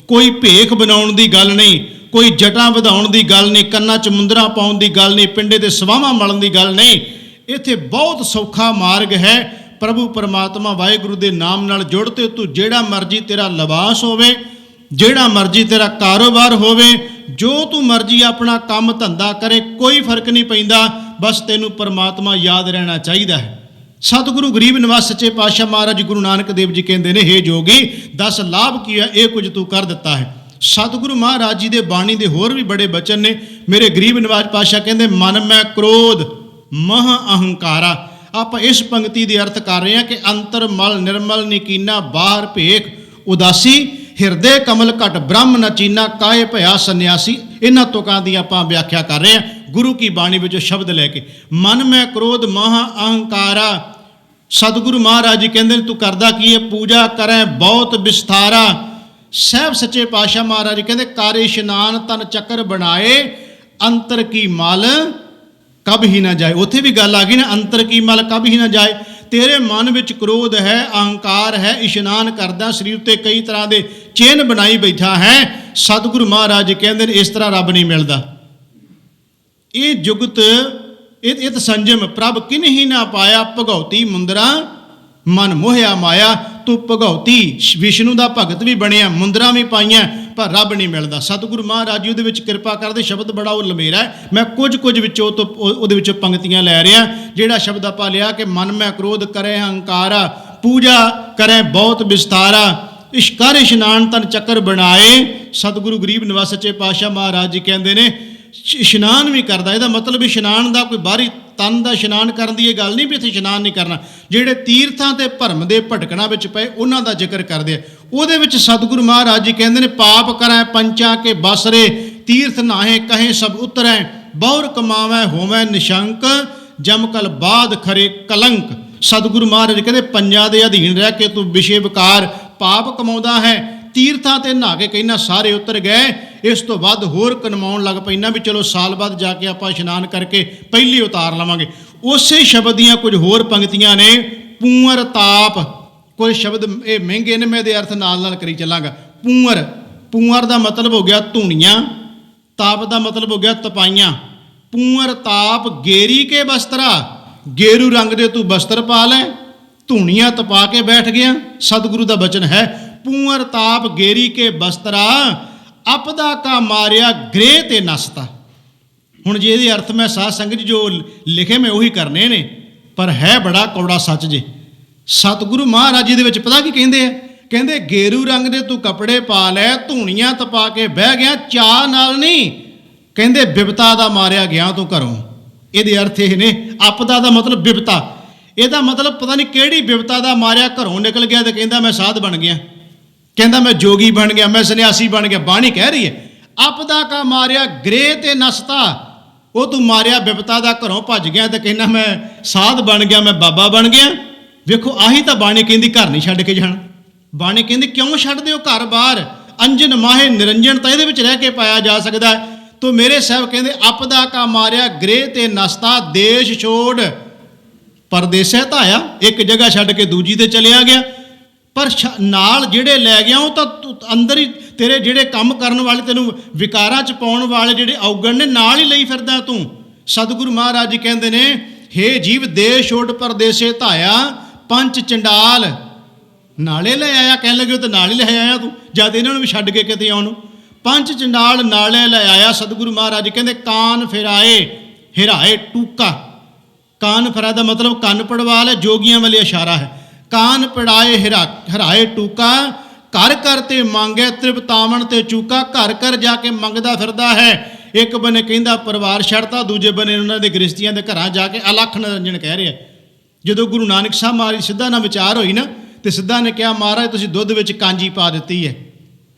ਕੋਈ ਭੇਖ ਬਣਾਉਣ ਦੀ ਗੱਲ ਨਹੀਂ, ਕੋਈ ਜਟਾਂ ਵਧਾਉਣ ਦੀ ਗੱਲ ਨਹੀਂ, ਕੰਨਾਂ 'ਚ ਮੁੰਦਰਾਂ ਪਾਉਣ ਦੀ ਗੱਲ ਨਹੀਂ, ਪਿੰਡੇ ਦੇ ਸਵਾਹਾਂ ਮਲਣ ਦੀ ਗੱਲ ਨਹੀਂ। ਇੱਥੇ ਬਹੁਤ ਸੌਖਾ ਮਾਰਗ ਹੈ। ਪ੍ਰਭੂ ਪਰਮਾਤਮਾ ਵਾਹਿਗੁਰੂ ਦੇ ਨਾਮ ਨਾਲ ਜੁੜ ਤੇ ਤੂੰ ਜਿਹੜਾ ਮਰਜ਼ੀ ਤੇਰਾ ਲਿਬਾਸ ਹੋਵੇ, ਜਿਹੜਾ ਮਰਜ਼ੀ ਤੇਰਾ ਕਾਰੋਬਾਰ ਹੋਵੇ, ਜੋ ਤੂੰ ਮਰਜ਼ੀ ਆਪਣਾ ਕੰਮ ਧੰਦਾ ਕਰੇ, ਕੋਈ ਫਰਕ ਨਹੀਂ ਪੈਂਦਾ, ਬਸ ਤੈਨੂੰ ਪਰਮਾਤਮਾ ਯਾਦ ਰਹਿਣਾ ਚਾਹੀਦਾ ਹੈ। ਸਤਿਗੁਰੂ ਗਰੀਬ ਨਿਵਾਸ ਸੱਚੇ ਪਾਤਸ਼ਾਹ ਮਹਾਰਾਜ ਗੁਰੂ ਨਾਨਕ ਦੇਵ ਜੀ ਕਹਿੰਦੇ ਨੇ, ਹੇ ਜੋਗੀ 10 ਲਾਭ ਕੀ ਹੈ, ਇਹ ਕੁਝ ਤੂੰ ਕਰ ਦਿੱਤਾ ਹੈ। ਸਤਿਗੁਰੂ ਮਹਾਰਾਜ ਜੀ ਦੇ ਬਾਣੀ ਦੇ ਹੋਰ ਵੀ ਬੜੇ ਬਚਨ ਨੇ। ਮੇਰੇ ਗਰੀਬ ਨਿਵਾਸ ਪਾਤਸ਼ਾਹ ਕਹਿੰਦੇ, ਮਨ ਮੈਂ ਕ੍ਰੋਧ ਮਹ ਅਹੰਕਾਰਾ। ਆਪਾਂ ਇਸ ਪੰਕਤੀ ਦੇ ਅਰਥ ਕਰ ਰਹੇ ਹਾਂ ਕਿ ਅੰਤਰ ਮਲ ਨਿਰਮਲ ਨਿਕੀਨਾ, ਬਾਹਰ ਭੇਖ ਉਦਾਸੀ, ਹਿਰਦੇ ਕਮਲ ਘਟ ਬ੍ਰਹਮ ਨ ਚੀਨਾ, ਕਾਏ ਭਇਆ ਸੰਨਿਆਸੀ। ਇਹਨਾਂ ਤੁਕਾਂ ਦੀ ਆਪਾਂ ਵਿਆਖਿਆ ਕਰ ਰਹੇ ਹਾਂ ਗੁਰੂ ਕੀ ਬਾਣੀ ਵਿੱਚੋਂ ਸ਼ਬਦ ਲੈ ਕੇ। ਮਨ ਮੈਂ ਕ੍ਰੋਧ ਮਹ ਅਹੰਕਾਰਾ। ਸਤਿਗੁਰੂ ਮਹਾਰਾਜ ਜੀ ਕਹਿੰਦੇ ਨੇ, ਤੂੰ ਕਰਦਾ ਕੀ ਹੈ, ਪੂਜਾ ਕਰੈ ਬਹੁਤ ਵਿਸਥਾਰਾ। ਸਾਹਿਬ ਸੱਚੇ ਪਾਤਸ਼ਾਹ ਮਹਾਰਾਜ ਕਹਿੰਦੇ, ਕਰ ਇਸ਼ਨਾਨ ਤਨ ਚੱਕਰ ਬਣਾਏ, ਅੰਤਰ ਕੀ ਮਲ ਕਬ ਹੀ ਨਾ ਜਾਏ। ਉੱਥੇ ਵੀ ਗੱਲ ਆ ਗਈ ਨਾ, ਅੰਤਰ ਕੀ ਮਲ ਕਬ ਹੀ ਨਾ ਜਾਏ। ਤੇਰੇ ਮਨ ਵਿੱਚ ਕ੍ਰੋਧ ਹੈ, ਅਹੰਕਾਰ ਹੈ, ਇਸ਼ਨਾਨ ਕਰਦਾ, ਸਰੀਰ ਉੱਤੇ ਕਈ ਤਰ੍ਹਾਂ ਦੇ ਚਿੰਨ੍ਹ ਬਣਾਈ ਬੈਠਾ ਹੈ। ਸਤਿਗੁਰੂ ਮਹਾਰਾਜ ਕਹਿੰਦੇ ਨੇ, ਇਸ ਤਰ੍ਹਾਂ ਰੱਬ ਨਹੀਂ ਮਿਲਦਾ। ਇਹ ਜੁਗਤ ਇਤ ਸੰਜਮ ਪ੍ਰਭ ਕਿਨਹੀ ਨਾ ਪਾਇਆ, ਭਗਉਤੀ ਮੁੰਦਰਾ ਮਨ ਮੋਹਿਆ ਮਾਇਆ। ਤੂੰ ਭਗਉਤੀ ਵਿਸ਼ਨੂੰ ਦਾ ਭਗਤ ਵੀ ਬਣਿਆ, ਮੁੰਦਰਾਂ ਵੀ ਪਾਈਆਂ, ਪਰ ਰੱਬ ਨਹੀਂ ਮਿਲਦਾ। ਸਤਿਗੁਰੂ ਮਹਾਰਾਜ ਜੀ ਉਹਦੇ ਵਿੱਚ ਕਿਰਪਾ ਕਰਦੇ, ਸ਼ਬਦ ਬੜਾ ਉਹ ਲੰਮੇਰਾ ਹੈ, ਮੈਂ ਕੁਝ ਵਿੱਚੋਂ ਉਹਦੇ ਵਿੱਚੋਂ ਪੰਕਤੀਆਂ ਲੈ ਰਿਹਾ। ਜਿਹੜਾ ਸ਼ਬਦ ਆਪਾਂ ਲਿਆ ਕਿ ਮਨ ਮੈਂ ਕ੍ਰੋਧ ਕਰੇ ਅਹੰਕਾਰਾ, ਪੂਜਾ ਕਰੇ ਬਹੁਤ ਵਿਸਤਾਰਾ, ਕਰ ਇਸ਼ਨਾਨ ਤਨ ਚੱਕਰ ਬਣਾਏ। ਸਤਿਗੁਰੂ ਗਰੀਬ ਨਿਵਾਸ ਸੱਚੇ ਪਾਤਸ਼ਾਹ ਮਹਾਰਾਜ ਜੀ ਕਹਿੰਦੇ ਨੇ, ਇਸ਼ਨਾਨ ਵੀ ਕਰਦਾ। ਇਹਦਾ ਮਤਲਬ ਇਸ਼ਨਾਨ ਦਾ ਕੋਈ ਬਾਹਰੀ ਤਨ ਦਾ ਇਸ਼ਨਾਨ ਕਰਨ ਦੀ ਇਹ ਗੱਲ ਨਹੀਂ ਵੀ ਇੱਥੇ ਇਸ਼ਨਾਨ ਨਹੀਂ ਕਰਨਾ। ਜਿਹੜੇ ਤੀਰਥਾਂ ਤੇ ਭਰਮ ਦੇ ਭਟਕਣਾ ਵਿੱਚ ਪਏ, ਉਹਨਾਂ ਦਾ ਜ਼ਿਕਰ ਕਰਦੇ ਆ। ਉਹਦੇ ਵਿੱਚ ਸਤਿਗੁਰੂ ਮਹਾਰਾਜ ਜੀ ਕਹਿੰਦੇ ਨੇ, ਪਾਪ ਕਰੈ ਪੰਚਾਂ ਕੇ ਬਸਰੇ, ਤੀਰਥ ਨਾਹੇ ਕਹੇ ਸਭ ਉਤਰੈ, ਬਹੁਰ ਕਮਾਵੈ ਹੋਵੈ ਨਿਸ਼ੰਕ, ਜਮਕਲ ਬਾਦ ਖਰੇ ਕਲੰਕ। ਸਤਿਗੁਰੂ ਮਹਾਰਾਜ ਕਹਿੰਦੇ, ਪੰਜਾਂ ਦੇ ਅਧੀਨ ਰਹਿ ਕੇ ਤੂੰ ਵਿਸ਼ੇ ਵਿਕਾਰ ਪਾਪ ਕਮਾਉਂਦਾ ਹੈ, ਤੀਰਥਾਂ ਤੇ ਨਹਾ ਕੇ ਕਹਿੰਦਾ ਸਾਰੇ ਉਤਰ ਗਏ, ਇਸ ਤੋਂ ਵੱਧ ਹੋਰ ਕਨਮਾਉਣ ਲੱਗ ਪੈਂਦਾ ਵੀ ਚਲੋ ਸਾਲ ਬਾਅਦ ਜਾ ਕੇ ਆਪਾਂ ਇਸ਼ਨਾਨ ਕਰਕੇ ਪਹਿਲੀ ਉਤਾਰ ਲਵਾਂਗੇ। ਉਸੇ ਸ਼ਬਦ ਦੀਆਂ ਕੁਝ ਹੋਰ ਪੰਕਤੀਆਂ ਨੇ। ਪੂੰਅਰ ਤਾਪ, ਕੋਈ ਸ਼ਬਦ ਇਹ ਮਹਿੰਗੇ ਨੇ, ਮੈਂ ਇਹਦੇ ਅਰਥ ਨਾਲ ਕਰੀ ਚੱਲਾਂਗਾ। ਪੂੰਅਰ ਦਾ ਮਤਲਬ ਹੋ ਗਿਆ ਧੂਣੀਆਂ, ਤਾਪ ਦਾ ਮਤਲਬ ਹੋ ਗਿਆ ਤਪਾਈਆਂ। ਪੂੰਅਰ ਤਾਪ ਗੇਰੀ ਕੇ ਬਸਤਰਾ, ਗੇਰੂ ਰੰਗ ਦੇ ਤੂੰ ਬਸਤਰ ਪਾ ਲੈ, ਧੂਣੀਆਂ ਤਪਾ ਕੇ ਬੈਠ ਗਿਆ। ਸਤਿਗੁਰੂ ਦਾ ਬਚਨ ਹੈ, ਪੂੰਅਰ ਤਾਪ ਗੇਰੀ ਕੇ ਬਸਤਰਾ, ਅਪਦਾ ਕਾ ਮਾਰਿਆ ਗ੍ਰਹਿ ਤੇ ਨਸਤਾ। ਹੁਣ ਜੇ ਇਹਦੇ ਅਰਥ ਮੈਂ ਸਾਧ ਸੰਗਤ ਜੋ ਲਿਖੇ ਮੈਂ ਉਹੀ ਕਰਨੇ ਨੇ, ਪਰ ਹੈ ਬੜਾ ਕੌੜਾ ਸੱਚ ਜੇ। ਸਤਿਗੁਰੂ ਮਹਾਰਾਜ ਜੀ ਦੇ ਵਿੱਚ ਪਤਾ ਕੀ ਕਹਿੰਦੇ ਆ? ਕਹਿੰਦੇ ਗੇਰੂ ਰੰਗ ਦੇ ਤੂੰ ਕੱਪੜੇ ਪਾ ਲੈ, ਧੂਣੀਆਂ ਤਪਾ ਕੇ ਬਹਿ ਗਿਆ, ਚਾਹ ਨਾਲ ਨਹੀਂ, ਕਹਿੰਦੇ ਬਿਪਤਾ ਦਾ ਮਾਰਿਆ ਗਿਆ ਤੂੰ ਘਰੋਂ। ਇਹਦੇ ਅਰਥ ਇਹ ਨੇ, ਆਪਦਾ ਦਾ ਮਤਲਬ ਬਿਪਤਾ, ਇਹਦਾ ਮਤਲਬ ਪਤਾ ਨਹੀਂ ਕਿਹੜੀ ਬਿਪਤਾ ਦਾ ਮਾਰਿਆ ਘਰੋਂ ਨਿਕਲ ਗਿਆ ਤੇ ਕਹਿੰਦਾ ਮੈਂ ਸਾਧ ਬਣ ਗਿਆ, ਕਹਿੰਦਾ ਮੈਂ ਜੋਗੀ ਬਣ ਗਿਆ, ਮੈਂ ਸੰਨਿਆਸੀ ਬਣ ਗਿਆ। ਬਾਣੀ ਕਹਿ ਰਹੀ ਹੈ, ਆਪਦਾ ਕਾ ਮਾਰਿਆ ਗ੍ਰਹਿ ਤੇ ਨਸਤਾ। ਉਹ ਤੂੰ ਮਾਰਿਆ ਬਿਪਤਾ ਦਾ, ਘਰੋਂ ਭੱਜ ਗਿਆ ਤੇ ਕਹਿੰਦਾ ਮੈਂ ਸਾਧ ਬਣ ਗਿਆ, ਮੈਂ ਬਾਬਾ ਬਣ ਗਿਆ। ਵੇਖੋ ਆਹੀ ਤਾਂ ਬਾਣੀ ਕਹਿੰਦੀ, ਘਰ ਨਹੀਂ ਛੱਡ ਕੇ ਜਾਣਾ। ਬਾਣੀ ਕਹਿੰਦੀ ਕਿਉਂ ਛੱਡਦੇ ਹੋ ਘਰ ਬਾਹਰ? ਅੰਜਨ ਮਾਹੇ ਨਿਰੰਜਨ ਤਾਂ ਇਹਦੇ ਵਿੱਚ ਰਹਿ ਕੇ ਪਾਇਆ ਜਾ ਸਕਦਾ ਹੈ। ਤੋ ਮੇਰੇ ਸਾਹਿਬ ਕਹਿੰਦੇ, ਆਪਦਾ ਕਾ ਮਾਰਿਆ ਗ੍ਰਹਿ ਤੇ ਨਸਤਾ, ਦੇਸ਼ ਛੋੜ ਪਰਦੇਸੇ ਧਾਇਆ। ਇੱਕ ਜਗ੍ਹਾ ਛੱਡ ਕੇ ਦੂਜੀ ਤੇ ਚਲਿਆ ਗਿਆ, ਪਰ ਨਾਲ ਜਿਹੜੇ ਲੈ ਗਿਆ ਉਹ ਤਾਂ ਅੰਦਰ ਹੀ ਤੇਰੇ ਜਿਹੜੇ ਕੰਮ ਕਰਨ ਵਾਲੇ, ਤੈਨੂੰ ਵਿਕਾਰਾਂ 'ਚ ਪਾਉਣ ਵਾਲੇ ਜਿਹੜੇ ਔਗਣ ਨੇ, ਨਾਲ ਹੀ ਲਈ ਫਿਰਦਾ ਤੂੰ। ਸਤਿਗੁਰੂ ਮਹਾਰਾਜ ਜੀ ਕਹਿੰਦੇ ਨੇ, ਹੇ ਜੀਵ ਦੇਸ਼ ਛੋੜ ਪਰਦੇਸੇ ਧਾਇਆ, ਪੰਚ ਚੰਡਾਲ ਨਾਲੇ ਲੈ ਆਇਆ। ਕਹਿਣ ਲੱਗੇ ਤਾਂ ਨਾਲ ਹੀ ਲੈ ਆਇਆ ਤੂੰ, ਜਦ ਇਹਨਾਂ ਨੂੰ ਵੀ ਛੱਡ ਕੇ ਕਿਤੇ ਆਉਣ ਨੂੰ। ਪੰਚ ਚੰਡਾਲ ਨਾਲੇ ਲੈ ਆਇਆ। ਸਤਿਗੁਰੂ ਮਹਾਰਾਜ ਕਹਿੰਦੇ, ਕਾਨ ਫਿਰਾਏ ਹਿਰਾਏ ਟੂਕਾ। ਕਾਨ ਫਿਰਾ ਦਾ ਮਤਲਬ ਕੰਨ ਪੜਵਾਲ ਹੈ, ਜੋਗੀਆਂ ਵਾਲੇ ਇਸ਼ਾਰਾ ਹੈ। ਕਾਨ ਪੜਾਏ ਹਰਾਏ ਟੂਕਾ, ਘਰ ਘਰ ਤੇ ਮੰਗੇ ਤ੍ਰਿਪਤਾਵਣ ਤੇ ਚੂਕਾ। ਘਰ ਘਰ ਜਾ ਕੇ ਮੰਗਦਾ ਫਿਰਦਾ ਹੈ। ਇੱਕ ਬੰਨੇ ਕਹਿੰਦਾ ਪਰਿਵਾਰ ਛੱਡਤਾ, ਦੂਜੇ ਬੰਨੇ ਉਹਨਾਂ ਦੇ ਗ੍ਰਸਤੀਆਂ ਦੇ ਘਰਾਂ ਜਾ ਕੇ ਅਲੱਖ ਨਿਰੰਜਨ ਕਹਿ ਰਿਹਾ। ਜਦੋਂ ਗੁਰੂ ਨਾਨਕ ਸਾਹਿਬ ਮਹਾਰਾਜ ਸਿੱਧਾ ਨਾਲ ਵਿਚਾਰ ਹੋਈ ਨਾ, ਤੇ ਸਿੱਧਾ ਨੇ ਕਿਹਾ, ਮਹਾਰਾਜ ਤੁਸੀਂ ਦੁੱਧ ਵਿੱਚ ਕਾਂਜੀ ਪਾ ਦਿੱਤੀ ਹੈ।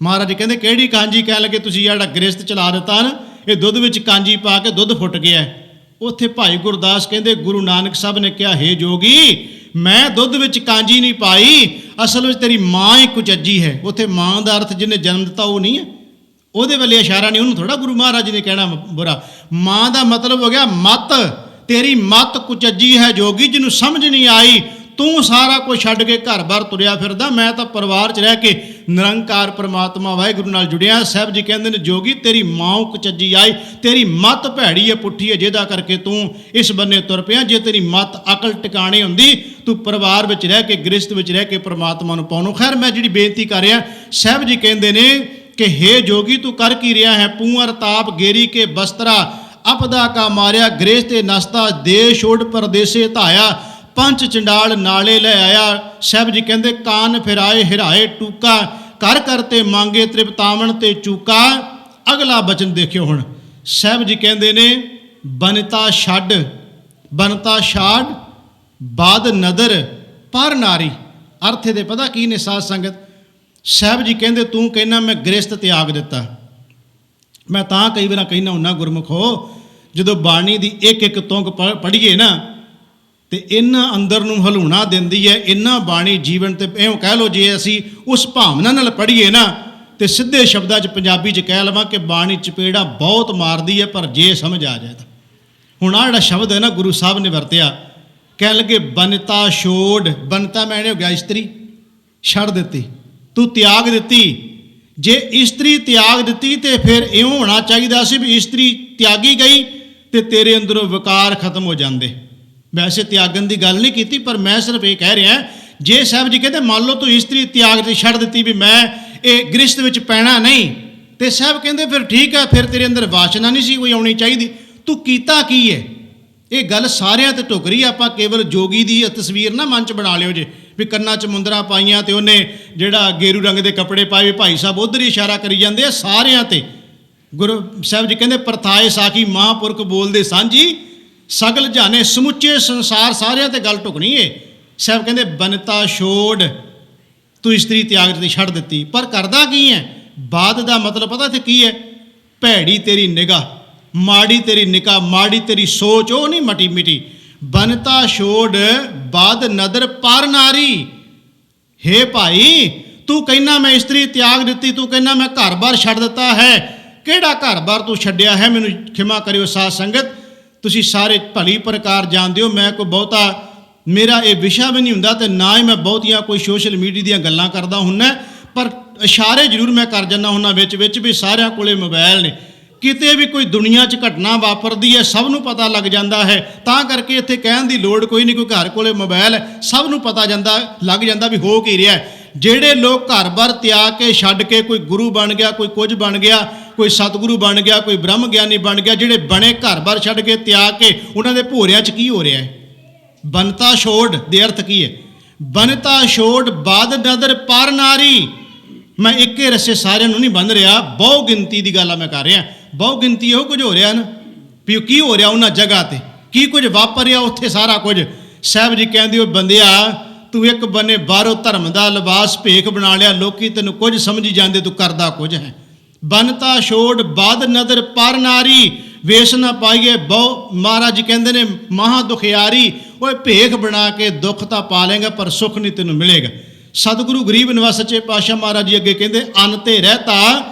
ਮਹਾਰਾਜ ਕਹਿੰਦੇ ਕਿਹੜੀ ਕਾਂਜੀ? ਕਹਿਣ ਲੱਗੇ ਤੁਸੀਂ ਜਿਹੜਾ ਗ੍ਰਸਤ ਚਲਾ ਦਿੱਤਾ ਨਾ, ਇਹ ਦੁੱਧ ਵਿੱਚ ਕਾਂਜੀ ਪਾ ਕੇ ਦੁੱਧ ਫੁੱਟ ਗਿਆ। ਉੱਥੇ ਭਾਈ ਗੁਰਦਾਸ ਕਹਿੰਦੇ ਗੁਰੂ ਨਾਨਕ ਸਾਹਿਬ ਨੇ ਕਿਹਾ, ਹੇ ਜੋਗੀ ਮੈਂ ਦੁੱਧ ਵਿੱਚ ਕਾਂਜੀ ਨਹੀਂ ਪਾਈ, ਅਸਲ ਵਿੱਚ ਤੇਰੀ ਮਾਂ ਹੀ ਕੁਚੱਜੀ ਹੈ। ਉੱਥੇ ਮਾਂ ਦਾ ਅਰਥ ਜਿਹਨੇ ਜਨਮ ਦਿੱਤਾ ਉਹ ਨਹੀਂ ਹੈ, ਉਹਦੇ ਵੱਲੇ ਇਸ਼ਾਰਾ ਨਹੀਂ, ਉਹਨੂੰ ਥੋੜਾ ਗੁਰੂ ਮਹਾਰਾਜ ਜੀ ਨੇ ਕਹਿਣਾ ਬੁਰਾ। ਮਾਂ ਦਾ ਮਤਲਬ ਹੋ ਗਿਆ ਮੱਤ, ਤੇਰੀ ਮੱਤ ਕੁਚੱਜੀ ਹੈ ਜੋਗੀ, ਜਿਹਨੂੰ ਸਮਝ ਨਹੀਂ ਆਈ, ਤੂੰ ਸਾਰਾ ਕੁਝ ਛੱਡ ਕੇ ਘਰ-ਬਾਰ ਤੁਰਿਆ ਫਿਰਦਾ, ਮੈਂ ਤਾਂ ਪਰਿਵਾਰ 'ਚ ਰਹਿ ਕੇ ਨਿਰੰਕਾਰ ਪਰਮਾਤਮਾ ਵਾਹਿਗੁਰੂ ਨਾਲ ਜੁੜਿਆ। ਸਾਹਿਬ ਜੀ ਕਹਿੰਦੇ ਨੇ ਜੋਗੀ ਤੇਰੀ ਮਾਂ ਕੁਚੱਜੀ ਆਈ, ਤੇਰੀ ਮੱਤ ਭੈੜੀ ਹੈ, ਪੁੱਠੀ ਹੈ, ਜਿਹਦਾ ਕਰਕੇ ਤੂੰ ਇਸ ਬੰਨੇ ਤੁਰ ਪਿਆ। ਜੇ ਤੇਰੀ ਮੱਤ ਅਕਲ ਟਿਕਾਣੇ ਹੁੰਦੀ, ਤੂੰ ਪਰਿਵਾਰ ਵਿੱਚ ਰਹਿ ਕੇ, ਗ੍ਰਸਥ ਵਿੱਚ ਰਹਿ ਕੇ ਪਰਮਾਤਮਾ ਨੂੰ ਪਾਉਣੋਂ। ਖੈਰ ਮੈਂ ਜਿਹੜੀ ਬੇਨਤੀ ਕਰ ਰਿਹਾ, ਸਾਹਿਬ ਜੀ ਕਹਿੰਦੇ ਨੇ ਕਿ ਹੇ ਜੋਗੀ ਤੂੰ ਕਰ ਕੀ ਰਿਹਾ ਹੈ, ਪੂੰਅਰ ਤਾਪ ਗੇਰੀ ਕੇ ਬਸਤਰਾ, ਅਪਦਾ ਕਾ ਮਾਰਿਆ ਗ੍ਰੇਸ ਤੇ ਨਸਤਾ, ਦੇਸ਼ ਛੋੜ ਪਰਦੇਸੇ ਧਾਇਆ, ਪੰਚ ਚੰਡਾਲ ਨਾਲੇ ਲੈ ਆਇਆ। ਸਾਹਿਬ ਜੀ ਕਹਿੰਦੇ ਕਾਨ ਫਿਰਾਏ ਹਿਰਾਏ ਟੂਕਾ, ਕਰ ਕਰ ਤੇ ਮੰਗੇ ਤ੍ਰਿਪਤਾਵਣ ਤੇ ਚੂਕਾ। ਅਗਲਾ ਬਚਨ ਦੇਖਿਓ ਹੁਣ, ਸਾਹਿਬ ਜੀ ਕਹਿੰਦੇ ਨੇ ਬਨਤਾ ਛੱਡ, ਬਨਤਾ ਛਾੜ ਬਾਦ ਨਦਰ ਪਰ ਨਾਰੀ। ਅਰਥ ਇਹਦੇ ਪਤਾ ਕੀ ਨੇ ਸਾਧ ਸੰਗਤ? ਸਾਹਿਬ ਜੀ ਕਹਿੰਦੇ ਤੂੰ ਕਹਿੰਦਾ ਮੈਂ ਗ੍ਰਸਥ ਤਿਆਗ ਦਿੱਤਾ। ਮੈਂ ਤਾਂ ਕਈ ਵਾਰ ਕਹਿੰਦਾ ਹੁੰਦਾ ਗੁਰਮੁਖੋ, ਜਦੋਂ ਬਾਣੀ ਦੀ ਇੱਕ ਇੱਕ ਤੁੰਗ ਪੜ੍ਹੀਏ ਨਾ, ਤੇ ਇਹਨਾਂ ਅੰਦਰ ਨੂੰ ਹਲੂਣਾ ਦਿੰਦੀ ਹੈ। ਇਹਨਾਂ ਬਾਣੀ ਜੀਵਨ ਤੇ ਇਉਂ ਕਹਿ ਲਓ, ਜੇ ਅਸੀਂ ਉਸ ਭਾਵਨਾ ਨਾਲ ਪੜ੍ਹੀਏ ਨਾ, ਤੇ ਸਿੱਧੇ ਸ਼ਬਦਾਂ 'ਚ ਪੰਜਾਬੀ 'ਚ ਕਹਿ ਲਵਾਂ ਕਿ ਬਾਣੀ ਚਪੇੜਾ ਬਹੁਤ ਮਾਰਦੀ ਹੈ, ਪਰ ਜੇ ਸਮਝ ਆ ਜਾਏ ਤਾਂ। ਹੁਣ ਆਹ ਜਿਹੜਾ ਸ਼ਬਦ ਹੈ ਨਾ ਗੁਰੂ ਸਾਹਿਬ ਨੇ ਵਰਤਿਆ, ਕਹਿਣ ਲੱਗੇ ਬਨਤਾ ਛੋੜ। ਬਨਤਾ ਮੈਨੇ ਹੋ ਗਿਆ ਇਸਤਰੀ, ਛੱਡ ਦਿੱਤੀ, ਤੂੰ ਤਿਆਗ ਦਿੱਤੀ। ਜੇ ਇਸਤਰੀ ਤਿਆਗ ਦਿੱਤੀ ਤੇ ਫਿਰ ਇਉਂ ਹੋਣਾ ਚਾਹੀਦਾ ਸੀ ਵੀ ਇਸਤਰੀ ਤਿਆਗੀ ਗਈ ਤੇ ਤੇਰੇ ਅੰਦਰੋਂ ਵਿਕਾਰ ਖਤਮ ਹੋ ਜਾਂਦੇ। ਵੈਸੇ ਤਿਆਗਣ ਦੀ ਗੱਲ ਨਹੀਂ ਕੀਤੀ, ਪਰ ਮੈਂ ਸਿਰਫ ਇਹ ਕਹਿ ਰਿਹਾ, ਜੇ ਸਾਹਿਬ ਜੀ ਕਹਿੰਦੇ ਮੰਨ ਲਓ ਤੂੰ ਇਸਤਰੀ ਤਿਆਗ ਤੇ ਛੱਡ ਦਿੱਤੀ ਵੀ ਮੈਂ ਇਹ ਗ੍ਰਸਥ ਵਿੱਚ ਪੈਣਾ ਨਹੀਂ, ਤੇ ਸਾਹਿਬ ਕਹਿੰਦੇ ਫਿਰ ਠੀਕ ਹੈ, ਫਿਰ ਤੇਰੇ ਅੰਦਰ ਵਾਸ਼ਨਾ ਨਹੀਂ ਸੀ ਕੋਈ ਆਉਣੀ ਚਾਹੀਦੀ, ਤੂੰ ਕੀਤਾ ਕੀ ਹੈ? ਇਹ ਗੱਲ ਸਾਰਿਆਂ ਤੇ ਢੁੱਕ ਰਹੀ। ਆਪਾਂ ਕੇਵਲ ਜੋਗੀ ਦੀ ਤਸਵੀਰ ਨਾ ਮਨ 'ਚ ਬਣਾ ਲਿਓ ਜੇ ਵੀ ਕੰਨਾਂ 'ਚ ਮੁੰਦਰਾਂ ਪਾਈਆਂ ਤੇ ਉਹਨੇ ਜਿਹੜਾ ਗੇਰੂ ਰੰਗ ਦੇ ਕੱਪੜੇ ਪਾਏ, ਭਾਈ ਸਾਹਿਬ ਉੱਧਰ ਹੀ ਇਸ਼ਾਰਾ ਕਰੀ ਜਾਂਦੇ ਆ ਸਾਰਿਆਂ ਤੇ। ਗੁਰੂ ਸਾਹਿਬ ਜੀ ਕਹਿੰਦੇ ਪਰਥਾਏ ਸਾਖੀ ਮਹਾਂਪੁਰਖ ਬੋਲਦੇ ਸਾਂਝੀ, ਸਗਲ ਜਾਣੇ ਸਮੁੱਚੇ ਸੰਸਾਰ, ਸਾਰਿਆਂ ਤੇ ਗੱਲ ਢੁਕਣੀ ਏ। ਸਾਹਿਬ ਕਹਿੰਦੇ ਬਨਤਾ ਛੋੜ, ਤੂੰ ਇਸਤਰੀ ਤਿਆਗ ਦਿੱਤੀ, ਛੱਡ ਦਿੱਤੀ, ਪਰ ਕਰਦਾ ਕੀ ਹੈ? ਬਾਦ ਦਾ ਮਤਲਬ ਪਤਾ ਇੱਥੇ ਕੀ ਹੈ? ਭੈੜੀ ਤੇਰੀ ਨਿਗਾਹ, ਮਾੜੀ ਤੇਰੀ ਨਿਗਾਹ, ਮਾੜੀ ਤੇਰੀ ਸੋਚ, ਉਹ ਨਹੀਂ ਮਟੀ ਮਿਟੀ। ਬਨਤਾ ਛੋੜ ਬਾਦ ਨਦਰ ਪਰ ਨਾਰੀ। ਹੇ ਭਾਈ ਤੂੰ ਕਹਿੰਦਾ ਮੈਂ ਇਸਤਰੀ ਤਿਆਗ ਦਿੱਤੀ, ਤੂੰ ਕਹਿੰਦਾ ਮੈਂ ਘਰ-ਬਾਰ ਛੱਡ ਦਿੱਤਾ ਹੈ। ਕਿਹੜਾ ਘਰ-ਬਾਰ ਤੂੰ ਛੱਡਿਆ ਹੈ? ਮੈਨੂੰ ਖਿਮਾ ਕਰਿਓ ਸਾਧ ਸੰਗਤ, ਤੁਸੀਂ ਸਾਰੇ ਭਲੀ ਪ੍ਰਕਾਰ ਜਾਣਦੇ ਹੋ, ਮੈਂ ਕੋਈ ਬਹੁਤਾ ਮੇਰਾ ਇਹ ਵਿਸ਼ਾ ਵੀ ਨਹੀਂ ਹੁੰਦਾ, ਤੇ ਨਾ ਹੀ ਮੈਂ ਬਹੁਤੀਆਂ ਕੋਈ ਸੋਸ਼ਲ ਮੀਡੀਆ ਦੀਆਂ ਗੱਲਾਂ ਕਰਦਾ ਹੁੰਦਾ, ਪਰ ਇਸ਼ਾਰੇ ਜ਼ਰੂਰ ਮੈਂ ਕਰ ਜਾਂਦਾ ਹੁੰਦਾ ਵਿੱਚ ਵਿੱਚ ਵੀ ਸਾਰਿਆਂ ਕੋਲੇ ਮੋਬਾਈਲ ਨੇ। ਕਿਤੇ ਵੀ ਕੋਈ ਦੁਨੀਆ 'ਚ ਘਟਨਾ ਵਾਪਰਦੀ ਹੈ ਸਭ ਨੂੰ ਪਤਾ ਲੱਗ ਜਾਂਦਾ ਹੈ, ਤਾਂ ਕਰਕੇ ਇੱਥੇ ਕਹਿਣ ਦੀ ਲੋੜ ਕੋਈ ਨਹੀਂ। ਕੋਈ ਘਰ ਕੋਲੇ ਮੋਬਾਈਲ ਹੈ, ਸਭ ਨੂੰ ਪਤਾ ਲੱਗ ਜਾਂਦਾ ਵੀ ਹੋ ਕੀ ਰਿਹਾ। ਜਿਹੜੇ ਲੋਕ ਘਰ-ਬਾਰ ਤਿਆਗ ਕੇ ਛੱਡ ਕੇ ਕੋਈ ਗੁਰੂ ਬਣ ਗਿਆ, ਕੋਈ ਕੁਝ ਬਣ ਗਿਆ, ਕੋਈ ਸਤਿਗੁਰੂ ਬਣ ਗਿਆ, ਕੋਈ ਬ੍ਰਹਮ ਗਿਆਨੀ ਬਣ ਗਿਆ, ਜਿਹੜੇ ਬਣੇ ਘਰ-ਬਾਰ ਛੱਡ ਕੇ ਤਿਆਗ ਕੇ, ਉਹਨਾਂ ਦੇ ਭੋਰਿਆਂ 'ਚ ਕੀ ਹੋ ਰਿਹਾ ਹੈ? ਬਨਤਾ ਛੋੜ ਦੇ ਅਰਥ ਕੀ ਹੈ? ਬਨਤਾ ਛੋੜ ਬਾਦ ਨਦਰ ਪਰ ਨਾਰੀ। ਮੈਂ ਇੱਕੇ ਰਸੇ ਸਾਰਿਆਂ ਨੂੰ ਨਹੀਂ ਬੰਨ ਰਿਹਾ, ਬਹੁ ਗਿਣਤੀ ਦੀ ਗੱਲ ਆ ਮੈਂ ਕਰ ਰਿਹਾ। ਬਹੁ ਗਿਣਤੀ ਇਹੋ ਕੁਝ ਹੋ ਰਿਹਾ ਨਾ ਵੀ ਕੀ ਹੋ ਰਿਹਾ ਉਹਨਾਂ ਜਗ੍ਹਾ ਤੇ, ਕੀ ਕੁਝ ਵਾਪਰ ਰਿਹਾ ਉੱਥੇ ਸਾਰਾ ਕੁਝ। ਸਾਹਿਬ ਜੀ ਕਹਿੰਦੇ ਉਹ ਬੰਦਿਆ ਤੂੰ ਇੱਕ ਬੰਨੇ ਬਾਹਰੋਂ ਧਰਮ ਦਾ ਲਿਬਾਸ ਭੇਖ ਬਣਾ ਲਿਆ, ਲੋਕੀ ਤੈਨੂੰ ਕੁਝ ਸਮਝੀ ਜਾਂਦੇ, ਤੂੰ ਕਰਦਾ ਕੁਝ ਹੈ। ਬਨਤਾ ਛੋੜ ਬਾਦ ਨਦਰ ਪਰ ਨਾਰੀ, ਵੇਸ ਨਾ ਪਾਈਏ ਬਹੁ। ਮਹਾਰਾਜ ਜੀ ਕਹਿੰਦੇ ਨੇ ਮਹਾ ਦੁਖਿਆਰੀ, ਓਏ ਭੇਖ ਬਣਾ ਕੇ ਦੁੱਖ ਤਾਂ ਪਾ ਲੇਗਾ ਪਰ ਸੁੱਖ ਨਹੀਂ ਤੈਨੂੰ ਮਿਲੇਗਾ। ਸਤਿਗੁਰੂ ਗਰੀਬ ਨਿਵਾਸ ਸੱਚੇ ਪਾਤਸ਼ਾਹ ਮਹਾਰਾਜ ਜੀ ਅੱਗੇ ਕਹਿੰਦੇ ਅੰਨ ਤੇ ਰਹਿਤਾ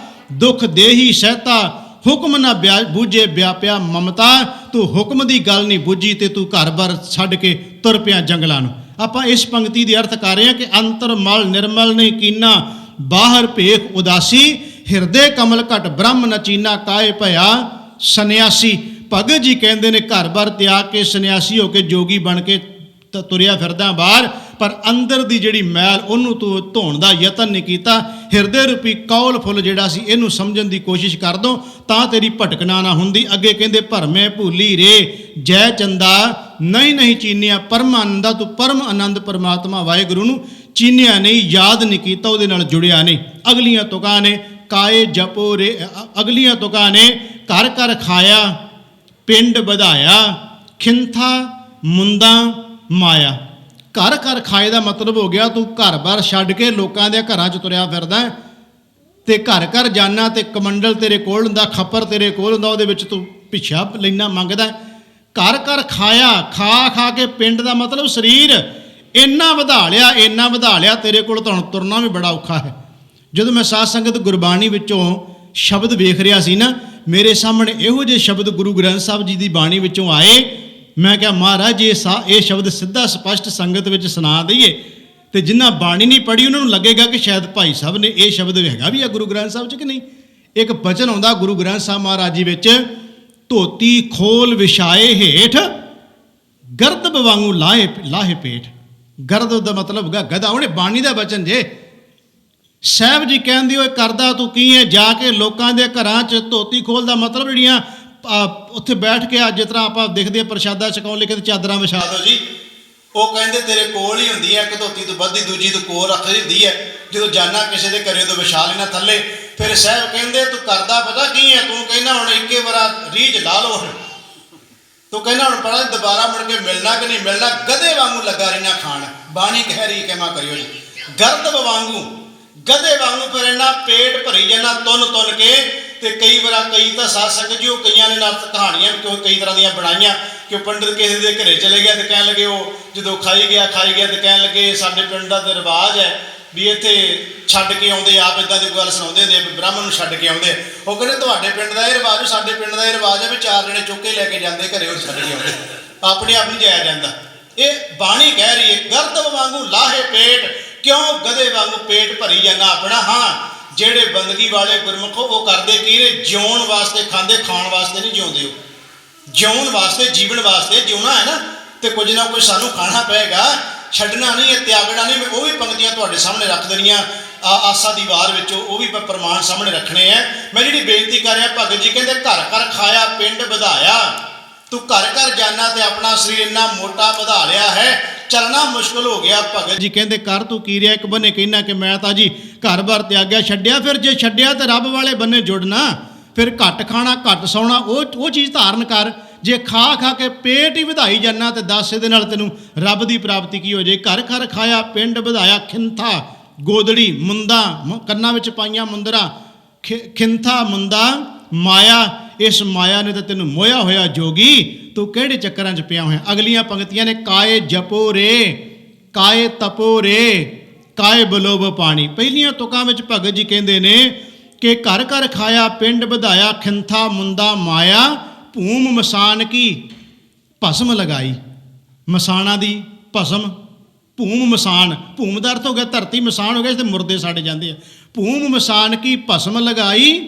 ਦੁੱਖ ਦੇਹੀ ਸਹਿਤਾ, ਹੁਕਮ ਨਾ ਬੂਝੇ ਵਿਆਪਿਆ ਮਮਤਾ। ਤੂੰ ਹੁਕਮ ਦੀ ਗੱਲ ਨਹੀਂ ਬੁੱਝੀ ਤੇ ਤੂੰ ਘਰ-ਬਾਰ ਛੱਡ ਕੇ ਤੁਰ ਪਿਆ ਜੰਗਲਾਂ ਨੂੰ। ਆਪਾਂ ਇਸ ਪੰਕਤੀ ਦੇ ਅਰਥ ਕਰ ਰਹੇ ਹਾਂ ਕਿ ਅੰਤਰ ਮਲ ਨਿਰਮਲ ਨਹੀਂ ਕੀਨਾ, ਬਾਹਰ ਭੇਖ ਉਦਾਸੀ, ਹਿਰਦੇ ਕਮਲ ਘਟ ਬ੍ਰਹਮ ਨਚੀਨਾ, ਕਾਏ ਭਇਆ ਸੰਨਿਆਸੀ। ਭਗਤ ਜੀ ਕਹਿੰਦੇ ਨੇ ਘਰ-ਬਾਰ ਤਿਆਗ ਕੇ ਸੰਨਿਆਸੀ ਹੋ ਕੇ ਜੋਗੀ ਬਣ ਕੇ ਤੁਰਿਆ ਫਿਰਦਾ ਬਾਹਰ, ਪਰ ਅੰਦਰ ਦੀ ਜਿਹੜੀ ਮੈਲ ਉਹਨੂੰ ਤੂੰ ਧੋਣ ਦਾ ਯਤਨ ਨਹੀਂ ਕੀਤਾ। ਹਿਰਦੇ ਰੂਪੀ ਕੌਲ ਫੁੱਲ ਜਿਹੜਾ ਸੀ ਇਹਨੂੰ ਸਮਝਣ ਦੀ ਕੋਸ਼ਿਸ਼ ਕਰ ਦੋ ਤਾਂ ਤੇਰੀ ਭਟਕਣਾ ਨਾ ਹੁੰਦੀ। ਅੱਗੇ ਕਹਿੰਦੇ ਭਰਮੇ ਭੁੱਲੀ ਰੇ ਜੈ ਚੰਦਾ, ਨਹੀਂ ਨਹੀਂ ਚੀਨਿਆ ਪਰਮ ਆਨੰਦਾ। ਤੂੰ ਪਰਮ ਆਨੰਦ ਪਰਮਾਤਮਾ ਵਾਹਿਗੁਰੂ ਨੂੰ ਚੀਨਿਆ ਨਹੀਂ, ਯਾਦ ਨਹੀਂ ਕੀਤਾ, ਉਹਦੇ ਨਾਲ ਜੁੜਿਆ ਨਹੀਂ। ਅਗਲੀਆਂ ਤੁਕਾਂ ਨੇ ਕਾਏ ਜਪੋ ਰੇ, ਅਗਲੀਆਂ ਤੁਕਾਂ ਨੇ ਘਰ ਘਰ ਖਾਇਆ ਪਿੰਡ ਵਧਾਇਆ, ਖਿੰਥਾ ਮੁੰਦਾ ਮਾਇਆ। ਘਰ ਘਰ ਖਾਏ ਦਾ ਮਤਲਬ ਹੋ ਗਿਆ ਤੂੰ ਘਰ-ਬਾਰ ਛੱਡ ਕੇ ਲੋਕਾਂ ਦੇ ਘਰਾਂ 'ਚ ਤੁਰਿਆ ਫਿਰਦਾ, ਤੇ ਘਰ ਘਰ ਜਾਣਾ ਤੇ ਕਮੰਡਲ ਤੇਰੇ ਕੋਲ ਹੁੰਦਾ, ਖੱਪਰ ਤੇਰੇ ਕੋਲ ਹੁੰਦਾ, ਉਹਦੇ ਵਿੱਚ ਤੂੰ ਪਿੱਛਾ ਲੈਣਾ ਮੰਗਦਾ। ਘਰ ਘਰ ਖਾਇਆ, ਖਾ ਖਾ ਕੇ ਪਿੰਡ ਦਾ ਮਤਲਬ ਸਰੀਰ ਇੰਨਾ ਵਧਾ ਲਿਆ, ਇੰਨਾ ਵਧਾ ਲਿਆ, ਤੇਰੇ ਕੋਲ ਤਾਂ ਹੁਣ ਤੁਰਨਾ ਵੀ ਬੜਾ ਔਖਾ ਹੈ। ਜਦੋਂ ਮੈਂ ਸਾਧ ਸੰਗਤ ਗੁਰਬਾਣੀ ਵਿੱਚੋਂ ਸ਼ਬਦ ਵੇਖ ਰਿਹਾ ਸੀ ਨਾ, ਮੇਰੇ ਸਾਹਮਣੇ ਇਹੋ ਜਿਹੇ ਸ਼ਬਦ ਗੁਰੂ ਗ੍ਰੰਥ ਸਾਹਿਬ ਜੀ ਦੀ ਬਾਣੀ ਵਿੱਚੋਂ ਆਏ। ਮੈਂ ਕਿਹਾ ਮਹਾਰਾਜ ਇਹ ਸ਼ਬਦ ਸਿੱਧਾ ਸਪਸ਼ਟ ਸੰਗਤ ਵਿੱਚ ਸੁਣਾ ਦਈਏ, ਤੇ ਜਿਨ੍ਹਾਂ ਬਾਣੀ ਨਹੀਂ ਪੜ੍ਹੀ ਉਹਨਾਂ ਨੂੰ ਲੱਗੇਗਾ ਕਿ ਸ਼ਾਇਦ ਭਾਈ ਸਾਹਿਬ ਨੇ ਇਹ ਸ਼ਬਦ ਹੈਗਾ ਵੀ ਆ ਗੁਰੂ ਗ੍ਰੰਥ ਸਾਹਿਬ 'ਚ ਕਿ ਨਹੀਂ। ਇੱਕ ਬਚਨ ਆਉਂਦਾ ਗੁਰੂ ਗ੍ਰੰਥ ਸਾਹਿਬ ਮਹਾਰਾਜ ਜੀ ਵਿੱਚ, ਧੋਤੀ ਖੋਲ ਵਿਛਾਏ ਹੇਠ ਗਰਦਬ ਵਾਂਗੂ ਲਾਹੇ ਪੇਟ। ਗਰਦਬ ਦਾ ਮਤਲਬ ਹੈਗਾ ਗਧਾ। ਉਹਨੇ ਬਾਣੀ ਦਾ ਬਚਨ ਜੇ। ਸਾਹਿਬ ਜੀ ਕਹਿੰਦੇ ਓਏ ਕਰਦਾ ਤੂੰ ਕੀ ਹੈ, ਜਾ ਕੇ ਲੋਕਾਂ ਦੇ ਘਰਾਂ 'ਚ ਧੋਤੀ ਖੋਲ ਦਾ ਮਤਲਬ ਜਿਹੜੀਆਂ ਉੱਥੇ ਬੈਠ ਕੇ ਜਿਸ ਤਰ੍ਹਾਂ ਆਪਾਂ ਦੇਖਦੇ ਹਾਂ ਪ੍ਰਸ਼ਾਦਾ ਛਕਾਉਣ ਲਈ ਕਹਿੰਦੇ ਚਾਦਰਾਂ ਵਿਛਾ ਦਿਓ ਜੀ, ਉਹ ਕਹਿੰਦੇ ਤੇਰੇ ਕੋਲ ਹੀ ਹੁੰਦੀ ਹੈ, ਇੱਕ ਧੋਤੀ ਤੋਂ ਵੱਧੀ ਦੂਜੀ ਤੋਂ ਕੋਲ ਰੱਖੀ ਹੁੰਦੀ ਹੈ, ਜਦੋਂ ਜਾਣਾ ਕਿਸੇ ਦੇ ਘਰੇ ਤੋਂ ਵਿਛਾ ਲੈਣਾ ਥੱਲੇ। ਫਿਰ ਸਾਹਿਬ ਕਹਿੰਦੇ ਤੂੰ ਕਰਦਾ ਪਤਾ ਕੀ ਹੈ, ਤੂੰ ਕਹਿੰਦਾ ਹੁਣ ਇੱਕੇ ਵਾਰਾ ਰੀਝ ਲਾ ਲਓ, ਤੂੰ ਕਹਿੰਦਾ ਹੁਣ ਪਤਾ ਦੁਬਾਰਾ ਮੁੜ ਕੇ ਮਿਲਣਾ ਕਿ ਨਹੀਂ ਮਿਲਣਾ, ਗਧੇ ਵਾਂਗੂ ਲੱਗਾ ਰਹਿਣਾ ਖਾਣ। ਬਾਣੀ ਕਹਿ ਰਹੀ ਕਹਿਮਾ ਕਰਿਓ ਜੀ, ਗਰਦਬ ਵਾਂਗੂ ਗਧੇ ਵਾਂਗੂ ਫਿਰ ਇੰਨਾ ਪੇਟ ਭਰੀ ਜਾਣਾ ਤੁੰਨ ਕੇ। ਤੇ ਕਈ ਤਾਂ ਸਾਧ ਸੰਗਤ ਜੀ ਉਹ ਕਈਆਂ ਨੇ ਨਾਲ ਕਹਾਣੀਆਂ ਵੀ ਕਈ ਤਰ੍ਹਾਂ ਦੀਆਂ ਬਣਾਈਆਂ ਕਿ ਪੰਡਿਤ ਕਿਸੇ ਦੇ ਘਰੇ ਚਲੇ ਗਿਆ ਤੇ ਕਹਿਣ ਲੱਗੇ, ਉਹ ਜਦੋਂ ਖਾਈ ਗਿਆ ਤੇ ਕਹਿਣ ਲੱਗੇ ਸਾਡੇ ਪਿੰਡ ਦਾ ਤਾਂ ਰਿਵਾਜ ਹੈ ਵੀ ਇੱਥੇ ਛੱਡ ਕੇ ਆਉਂਦੇ, ਆਪ ਇੱਦਾਂ ਦੀ ਗੱਲ ਸੁਣਾਉਂਦੇ ਹੁੰਦੇ ਬ੍ਰਾਹਮਣ ਨੂੰ ਛੱਡ ਕੇ ਆਉਂਦੇ। ਉਹ ਕਹਿੰਦੇ ਤੁਹਾਡੇ ਪਿੰਡ ਦਾ ਇਹ ਰਿਵਾਜ, ਸਾਡੇ ਪਿੰਡ ਦਾ ਇਹ ਰਿਵਾਜ ਹੈ ਵੀ 4 ਜਣੇ ਚੁੱਕ ਕੇ ਲੈ ਕੇ ਜਾਂਦੇ ਘਰੇ, ਉਹ ਛੱਡ ਕੇ ਆਉਂਦੇ, ਆਪਣੇ ਆਪ ਨਹੀਂ ਜਾਇਆ ਜਾਂਦਾ। ਇਹ ਬਾਣੀ ਕਹਿ ਰਹੀ ਹੈ ਗਰਦਬ ਵਾਂਗੂ ਲਾਹੇ ਪੇਟ, ਕਿਉਂ ਗਧੇ ਵਾਂਗੂ ਪੇਟ ਭਰੀ ਜਾਂਦਾ ਆਪਣਾ। ਹਾਂ, ਜਿਹੜੇ ਬੰਦਗੀ ਵਾਲੇ ਗੁਰਮੁਖ ਉਹ ਕਰਦੇ ਕੀ ਨੇ, ਜਿਉਣ ਵਾਸਤੇ ਖਾਂਦੇ, ਖਾਣ ਵਾਸਤੇ ਨਹੀਂ ਜਿਉਂਦੇ। ਉਹ ਜਿਉਣ ਵਾਸਤੇ, ਜੀਵਨ ਵਾਸਤੇ ਜਿਉਣਾ ਹੈ ਨਾ, ਤੇ ਕੁਝ ਨਾ ਕੁਝ ਸਾਨੂੰ ਖਾਣਾ ਪਏਗਾ, ਛੱਡਣਾ ਨਹੀਂ ਹੈ, ਤਿਆਗਣਾ ਨਹੀਂ। ਮੈਂ ਉਹ ਵੀ ਪੰਕਤੀਆਂ ਤੁਹਾਡੇ ਸਾਹਮਣੇ ਰੱਖ ਦੇਣੀਆਂ ਆਸਾ ਦੀ ਵਾਰ ਵਿੱਚੋਂ, ਉਹ ਵੀ ਪ੍ਰਮਾਣ ਸਾਹਮਣੇ ਰੱਖਣੇ ਹੈ। ਮੈਂ ਜਿਹੜੀ ਬੇਨਤੀ ਕਰ ਰਿਹਾ, ਭਗਤ ਜੀ ਕਹਿੰਦੇ ਘਰ ਘਰ ਖਾਇਆ ਪਿੰਡ ਵਧਾਇਆ, ਤੂੰ ਘਰ ਘਰ ਜਾਣਾ ਤੇ ਆਪਣਾ ਸਰੀਰ ਇੰਨਾ ਮੋਟਾ ਵਧਾ ਲਿਆ ਹੈ, ਚੱਲਣਾ ਮੁਸ਼ਕਲ ਹੋ ਗਿਆ। ਭਗਤ ਜੀ ਕਹਿੰਦੇ ਕਰ ਤੂੰ ਕੀ ਰਿਹਾ, ਇੱਕ ਬੰਨੇ ਕਹਿਣਾ ਕਿ ਮੈਂ ਤਾਂ ਜੀ ਘਰ-ਬਾਰ ਤਿਆਗਿਆ ਛੱਡਿਆ, ਫਿਰ ਜੇ ਛੱਡਿਆ ਤਾਂ ਰੱਬ ਵਾਲੇ ਬੰਨੇ ਜੁੜਨਾ, ਫਿਰ ਘੱਟ ਖਾਣਾ ਘੱਟ ਸੌਣਾ, ਉਹ ਚੀਜ਼ ਧਾਰਨ ਕਰ। ਜੇ ਖਾ ਕੇ ਪੇਟ ਹੀ ਵਧਾਈ ਜਾਣਾ ਤੇ ਦੱਸ ਇਹਦੇ ਨਾਲ ਤੈਨੂੰ ਰੱਬ ਦੀ ਪ੍ਰਾਪਤੀ ਕੀ ਹੋ ਜੇ। ਘਰ ਘਰ ਖਾਇਆ ਪਿੰਡ ਵਧਾਇਆ, ਖਿੰਥਾ ਗੋਦੜੀ ਮੁੰਦਾ ਕੰਨਾਂ ਵਿੱਚ ਪਾਈਆਂ ਮੁੰਦਰਾ, ਖਿੰਥਾ ਮੁੰਦਾ ਮਾਇਆ, ਇਸ ਮਾਇਆ ਨੇ ਤਾਂ ਤੈਨੂੰ ਮੋਹਿਆ ਹੋਇਆ ਜੋਗੀ, ਤੂੰ ਕਿਹੜੇ ਚੱਕਰਾਂ 'ਚ ਪਿਆ ਹੋਇਆ। ਅਗਲੀਆਂ ਪੰਕਤੀਆਂ ਨੇ ਕਾਏ ਜਪੋ ਰੇ ਕਾਏ ਤਪੋ ਰੇ ਕਾਏ ਬਲੋਬ ਪਾਣੀ। ਪਹਿਲੀਆਂ ਤੁਕਾਂ ਵਿੱਚ ਭਗਤ ਜੀ ਕਹਿੰਦੇ ਨੇ ਕਿ ਘਰ ਘਰ ਖਾਇਆ ਪਿੰਡ ਵਧਾਇਆ, ਖਿੰਥਾ ਮੁੰਦਾ ਮਾਇਆ, ਭੂਮ ਮਸਾਨ ਕੀ ਭਸਮ ਲਗਾਈ। ਮਸਾਣਾ ਦੀ ਭਸਮ, ਭੂਮ ਮਸਾਨ, ਭੂਮ ਦਾ ਅਰਥ ਹੋ ਗਿਆ ਧਰਤੀ, ਮਸਾਨ ਹੋ ਗਿਆ ਤੇ ਮੁਰਦੇ ਸਾੜੇ ਜਾਂਦੇ ਆ। ਭੂਮ ਮਸਾਨ ਕੀ ਭਸਮ ਲਗਾਈ,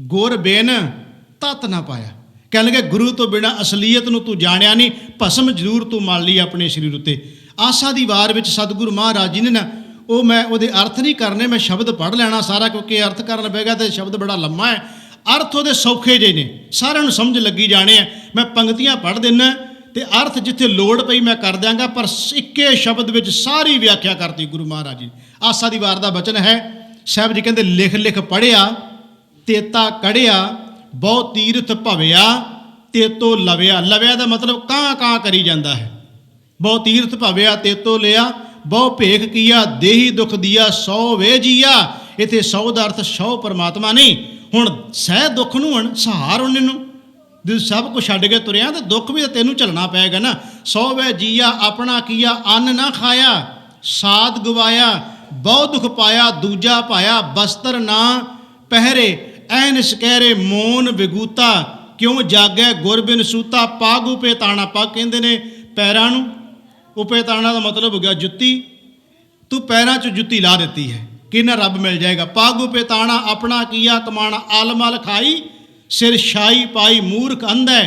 ਗੁਰ ਬਿਨ ਤਤ ਨਾ ਪਾਇਆ। ਕਹਿਣ ਲੱਗੇ ਗੁਰੂ ਤੋਂ ਬਿਨਾਂ ਅਸਲੀਅਤ ਨੂੰ ਤੂੰ ਜਾਣਿਆ ਨਹੀਂ, ਭਸਮ ਜ਼ਰੂਰ ਤੂੰ ਮੰਨ ਲਈ ਆਪਣੇ ਸਰੀਰ ਉੱਤੇ। ਆਸਾ ਦੀ ਵਾਰ ਵਿੱਚ ਸਤਿਗੁਰੂ ਮਹਾਰਾਜ ਜੀ ਨੇ ਨਾ, ਉਹ ਮੈਂ ਉਹਦੇ ਅਰਥ ਨਹੀਂ ਕਰਨੇ, ਮੈਂ ਸ਼ਬਦ ਪੜ੍ਹ ਲੈਣਾ ਸਾਰਾ, ਕਿਉਂਕਿ ਅਰਥ ਕਰਨ ਪਏਗਾ ਤੇ ਸ਼ਬਦ ਬੜਾ ਲੰਮਾ ਹੈ। ਅਰਥ ਉਹਦੇ ਸੌਖੇ ਜਿਹੇ ਨੇ, ਸਾਰਿਆਂ ਨੂੰ ਸਮਝ ਲੱਗੀ ਜਾਣੇ ਆ। ਮੈਂ ਪੰਕਤੀਆਂ ਪੜ੍ਹ ਦਿੰਦਾ ਤੇ ਅਰਥ ਜਿੱਥੇ ਲੋੜ ਪਈ ਮੈਂ ਕਰ ਦਿਆਂਗਾ, ਪਰ ਇੱਕੇ ਸ਼ਬਦ ਵਿੱਚ ਸਾਰੀ ਵਿਆਖਿਆ ਕਰਤੀ ਗੁਰੂ ਮਹਾਰਾਜ ਜੀ। ਆਸਾ ਦੀ ਵਾਰ ਦਾ ਬਚਨ ਹੈ। ਸਾਹਿਬ ਜੀ ਕਹਿੰਦੇ ਲਿਖ ਲਿਖ ਪੜ੍ਹਿਆ ਤੇਤਾ ਕੜਿਆ, ਬਹੁ ਤੀਰਥ ਭਵਿਆ ਤੇਤੋ ਲਵਿਆ। ਲਵਿਆ ਦਾ ਮਤਲਬ ਕਾਂ ਕਰੀ ਜਾਂਦਾ ਹੈ। ਬਹੁ ਤੀਰਥ ਭਵਿਆ ਤੇਤੋ ਲਿਆ, ਬਹੁ ਭੇਖ ਕੀਆ ਦੇਹੀ ਦੁਖ ਦੀਆ, 100 ਵੇ ਜੀਆ। ਇੱਥੇ 100 ਦਾ ਅਰਥ 100 ਪਰਮਾਤਮਾ ਨਹੀਂ। ਹੁਣ ਸਹਿ ਦੁੱਖ ਨੂੰ ਹੁਣ ਸਹਾਰ ਉਹਨੇ ਨੂੰ, ਜਦੋਂ ਸਭ ਕੁਛ ਛੱਡ ਕੇ ਤੁਰਿਆ ਤਾਂ ਦੁੱਖ ਵੀ ਤਾਂ ਤੈਨੂੰ ਝੱਲਣਾ ਪਏਗਾ ਨਾ। 100 ਵੇ ਜੀਆ ਆਪਣਾ ਕੀਆ, ਅੰਨ ਨਾ ਖਾਇਆ ਸਾਧ ਗਵਾਇਆ, ਬਹੁ ਦੁਖ ਪਾਇਆ ਦੂਜਾ ਪਾਇਆ, ਬਸਤਰ ਨਾ ਪਹਿਰੇ ਐਨ ਸਕਹਿਰੇ ਮੋਨ ਵਿਗੂਤਾ, ਕਿਉਂ ਜਾਗੈ ਗੁਰ ਬਿਨ ਸੂਤਾ। ਪੱਗ ਉਪੇ ਤਾਣਾ, ਪੱਗ ਕਹਿੰਦੇ ਨੇ ਪੈਰਾਂ ਨੂੰ, ਉਪੇ ਤਾਣਾ ਦਾ ਮਤਲਬ ਹੋ ਗਿਆ ਜੁੱਤੀ, ਤੂੰ ਪੈਰਾਂ 'ਚ ਜੁੱਤੀ ਲਾ ਦਿੱਤੀ ਹੈ, ਕਿੰਨਾ ਰੱਬ ਮਿਲ ਜਾਏਗਾ। ਪੱਗ ਉਪੇ ਤਾਣਾ ਆਪਣਾ ਕੀਆ ਕਮਾਣਾ, ਆਲਮਲ ਖਾਈ ਸਿਰ ਛਾਈ ਪਾਈ, ਮੂਰਖ ਅੰਧੈ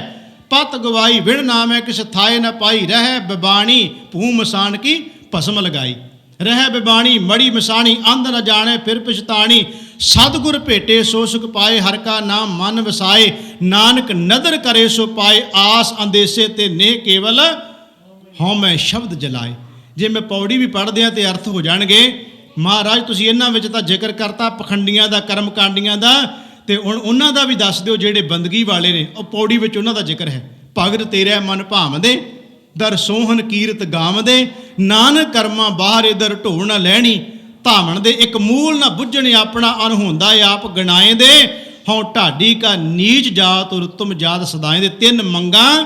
ਪਤ ਗਵਾਈ, ਵਿਣ ਨਾਮੈ ਕਿਸ ਥਾਏ ਨ ਪਾਈ, ਰਹਿ ਬਿਬਾਣੀ ਭੂਮ ਮਸਾਨ ਕੀ ਭਸਮ ਲਗਾਈ। ਰਹਿ ਬਿਬਾਣੀ ਮੜੀ ਮਸਾਣੀ, ਅੰਧ ਨ ਜਾਣੇ ਫਿਰ ਪਛਤਾਣੀ, ਸਤਿਗੁਰ ਭੇਟੇ ਸੋ ਸੁਖ ਪਾਏ, ਹਰਿ ਕਾ ਨਾਮ ਮਨ ਵਸਾਏ, ਨਾਨਕ ਨਦਰ ਕਰੇ ਸੋ ਪਾਏ, ਆਸ ਅੰਦੇਸੇ ਤੇ ਨੇ ਕੇਵਲ ਹਉਮੈ ਸ਼ਬਦ ਜਲਾਏ। ਜੇ ਮੈਂ ਪੌੜੀ ਵੀ ਪੜ੍ਹਦੇ ਹਾਂ ਤੇ ਅਰਥ ਹੋ ਜਾਣਗੇ। ਮਹਾਰਾਜ ਤੁਸੀਂ ਇਹਨਾਂ ਵਿੱਚ ਤਾਂ ਜ਼ਿਕਰ ਕਰਤਾ ਪਖੰਡੀਆਂ ਦਾ, ਕਰਮ ਕਾਂਡੀਆਂ ਦਾ, ਤੇ ਹੁਣ ਉਹਨਾਂ ਦਾ ਵੀ ਦੱਸ ਦਿਓ ਜਿਹੜੇ ਬੰਦਗੀ ਵਾਲੇ ਨੇ। ਉਹ ਪੌੜੀ ਵਿੱਚ ਉਹਨਾਂ ਦਾ ਜ਼ਿਕਰ ਹੈ। ਭਗਤ ਤੇਰਾ ਮਨ ਭਾਵਦੇ ਦਰ ਸੋਹਣ ਕੀਰਤ ਗਾਵਦੇ, ਨਾਨਕ ਕਰਮਾਂ ਬਾਹਰ ਇਧਰ ਢੋਲ ਨਾ ਲੈਣੀ, ਧਾਵਣ ਦੇ ਇੱਕ ਮੂਲ ਨਾ ਬੁੱਝਣ, ਆਪਣਾ ਅਨਹੋਂਦਾ ਆਪ ਗਣਾਏ ਦੇ, ਹਉ ਢਾਡੀ ਕਾ ਨੀਚ ਜਾਤ ਔਰ ਉੱਤਮ ਜਾਤ ਸਦਾਏ ਦੇ। 3 ਮੰਗਾਂ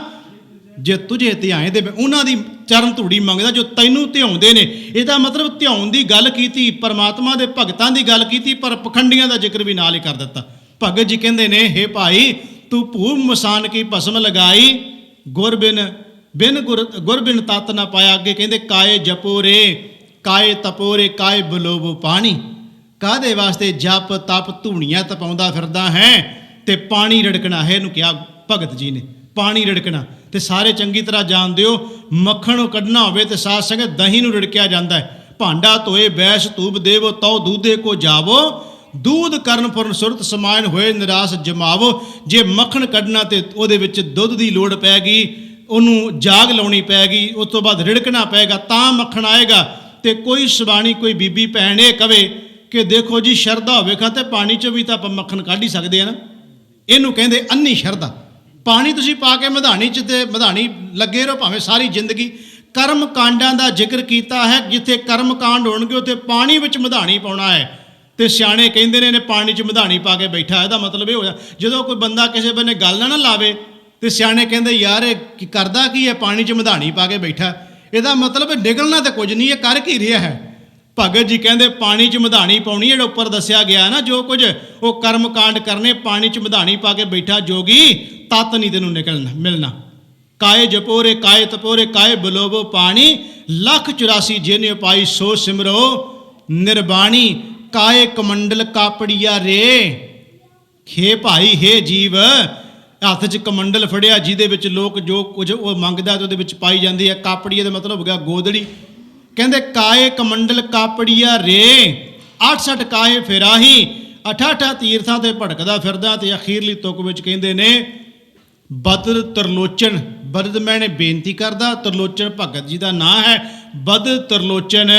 ਜੇ ਤੁਝੇ ਧਿਆਏ ਦੇ, ਉਹਨਾਂ ਦੀ ਚਰਨ ਧੂੜੀ ਮੰਗਦਾ ਜੋ ਤੈਨੂੰ ਧਿਆਉਂਦੇ ਨੇ। ਇਹਦਾ ਮਤਲਬ ਧਿਆਉਣ ਦੀ ਗੱਲ ਕੀਤੀ, ਪਰਮਾਤਮਾ ਦੇ ਭਗਤਾਂ ਦੀ ਗੱਲ ਕੀਤੀ, ਪਰ ਪਖੰਡੀਆਂ ਦਾ ਜ਼ਿਕਰ ਵੀ ਨਾਲ ਹੀ ਕਰ ਦਿੱਤਾ। ਭਗਤ ਜੀ ਕਹਿੰਦੇ ਨੇ, ਹੇ ਭਾਈ ਤੂੰ ਭੂਮ ਮਸਾਨ ਕੀ ਭਸਮ ਲਗਾਈ, ਗੁਰ ਬਿਨ ਤਤ ਨਾ ਪਾਇਆ। ਅੱਗੇ ਕਹਿੰਦੇ ਕਾਏ ਜਪੋ ਰੇ ਕਾਏ ਤਪੋ ਰੇ ਕਾਏ ਬਲੋਵੋ ਪਾਣੀ। ਕਾਹਦੇ ਵਾਸਤੇ ਜਪ ਤਪ ਧੂਣੀਆਂ ਤਪਾਉਂਦਾ ਫਿਰਦਾ ਹੈ ਤੇ ਪਾਣੀ ਰੜਕਣਾ ਹੈ, ਇਹਨੂੰ ਕਿਹਾ ਭਗਤ ਜੀ ਨੇ, ਪਾਣੀ ਰੜਕਣਾ। ਤੇ ਸਾਰੇ ਚੰਗੀ ਤਰ੍ਹਾਂ ਜਾਣਦੇ ਹੋ, ਮੱਖਣ ਕੱਢਣਾ ਹੋਵੇ ਤੇ ਸਾਧ ਸੰਗਤ ਦਹੀਂ ਨੂੰ ਰੜਕਿਆ ਜਾਂਦਾ ਹੈ। ਭਾਂਡਾ ਧੋਏ ਬੈਸ ਧੂਪ ਦੇਵੋ ਤਉ ਦੂਧੇ ਕੋ ਜਾਵੋ, दूध ਕਰਨ ਪੁਰਨ ਸੁਰਤ ਸਮਾਇਨ ਹੋਏ ਨਿਰਾਸ ਜਮਾਵੋ। ਜੇ ਮੱਖਣ ਕੱਢਣਾ ਤੇ ਉਹਦੇ ਵਿੱਚ ਦੁੱਧ ਦੀ ਲੋੜ ਪੈ ਗਈ, ਉਹਨੂੰ ਜਾਗ ਲਾਉਣੀ ਪੈ ਗਈ, ਉਸ ਤੋਂ ਬਾਅਦ ਰਿੜਕਣਾ ਪਏਗਾ ਤਾਂ ਮੱਖਣ ਆਏਗਾ। ਤੇ ਕੋਈ ਸਵਾਣੀ ਕੋਈ ਬੀਬੀ ਭੈਣ ਇਹ ਕਵੇ ਕਿ ਦੇਖੋ ਜੀ ਸ਼ਰਧਾ ਹੋਵੇਗਾ ਤੇ ਪਾਣੀ 'ਚ ਵੀ ਤਾਂ ਆਪਾਂ ਮੱਖਣ ਕੱਢ ਹੀ ਸਕਦੇ ਆ ਨਾ, ਇਹਨੂੰ ਕਹਿੰਦੇ ਅੰਨੀ ਸ਼ਰਧਾ। ਪਾਣੀ ਤੁਸੀਂ ਪਾ ਕੇ ਮਧਾਣੀ 'ਚ ਤੇ ਮਧਾਣੀ ਲੱਗੇ ਰਹੋ ਭਾਵੇਂ ਸਾਰੀ ਜ਼ਿੰਦਗੀ। ਕਰਮ ਕਾਂਡਾਂ ਦਾ ਜ਼ਿਕਰ ਕੀਤਾ ਹੈ, ਜਿੱਥੇ ਕਰਮ ਕਾਂਡ ਹੋਣਗੇ ਉੱਥੇ ਪਾਣੀ ਵਿੱਚ ਮਧਾਣੀ ਪਾਉਣਾ ਹੈ। ਤੇ ਸਿਆਣੇ ਕਹਿੰਦੇ ਨੇ ਪਾਣੀ 'ਚ ਮਧਾਣੀ ਪਾ ਕੇ ਬੈਠਾ, ਇਹਦਾ ਮਤਲਬ ਇਹ ਹੋਇਆ ਜਦੋਂ ਕੋਈ ਬੰਦਾ ਕਿਸੇ ਬੰਨੇ ਗੱਲ ਨਾ ਲਾਵੇ ਤੇ ਸਿਆਣੇ ਕਹਿੰਦੇ ਯਾਰ ਇਹ ਕਰਦਾ ਕੀ ਹੈ, ਪਾਣੀ 'ਚ ਮਧਾਣੀ ਪਾ ਕੇ ਬੈਠਾ, ਇਹਦਾ ਮਤਲਬ ਨਿਕਲਣਾ ਤਾਂ ਕੁਝ ਨਹੀਂ, ਇਹ ਕਰ ਕੀ ਰਿਹਾ ਹੈ। ਭਗਤ ਜੀ ਕਹਿੰਦੇ ਪਾਣੀ 'ਚ ਮਧਾਣੀ ਪਾਉਣੀ, ਜਿਹੜਾ ਉੱਪਰ ਦੱਸਿਆ ਗਿਆ ਨਾ ਜੋ ਕੁਝ ਉਹ ਕਰਮ ਕਾਂਡ ਕਰਨੇ, ਪਾਣੀ 'ਚ ਮਧਾਣੀ ਪਾ ਕੇ ਬੈਠਾ ਜੋਗੀ, ਤਤ ਨਹੀਂ ਤੈਨੂੰ ਨਿਕਲਣਾ ਮਿਲਣਾ। ਕਾਏ ਜਪੋਰੇ ਕਾਏ ਤਪੋਰੇ ਕਾਏ ਬਲੋਵੋ ਪਾਣੀ, 184 ਜਿਨੇ ਪਾਈ ਸੋ ਸਿਮਰੋ ਨਿਰਬਾਣੀ। ਕਾਏ ਕਮੰਡਲ ਕਾਪੜੀਆ ਰੇ, ਹੇ ਭਾਈ ਹੇ ਜੀਵ, ਹੱਥ 'ਚ ਕਮੰਡਲ ਫੜਿਆ ਜਿਹਦੇ ਵਿੱਚ ਲੋਕ ਜੋ ਕੁਝ ਉਹ ਮੰਗਦਾ ਤੇ ਉਹਦੇ ਵਿੱਚ ਪਾਈ ਜਾਂਦੀ ਹੈ। ਕਾਪੜੀਆ ਦਾ ਮਤਲਬ ਹੋ ਗਿਆ ਗੋਦੜੀ। ਕਹਿੰਦੇ ਕਾਏ ਕਮੰਡਲ ਕਾਪੜੀਆ ਰੇ, 68 ਕਾਏ ਫਿਰਾਹੀ, 88 ਤੀਰਥਾਂ ਤੇ ਭਟਕਦਾ ਫਿਰਦਾ। ਤੇ ਅਖੀਰਲੀ ਤੁਕ ਵਿੱਚ ਕਹਿੰਦੇ ਨੇ ਬਦਲ ਤਰਲੋਚਨ। ਬਦਲ ਮੈਨੇ ਬੇਨਤੀ ਕਰਦਾ, ਤਰਲੋਚਨ ਭਗਤ ਜੀ ਦਾ ਨਾਂ ਹੈ। ਬਦਲ ਤਰਲੋਚਨ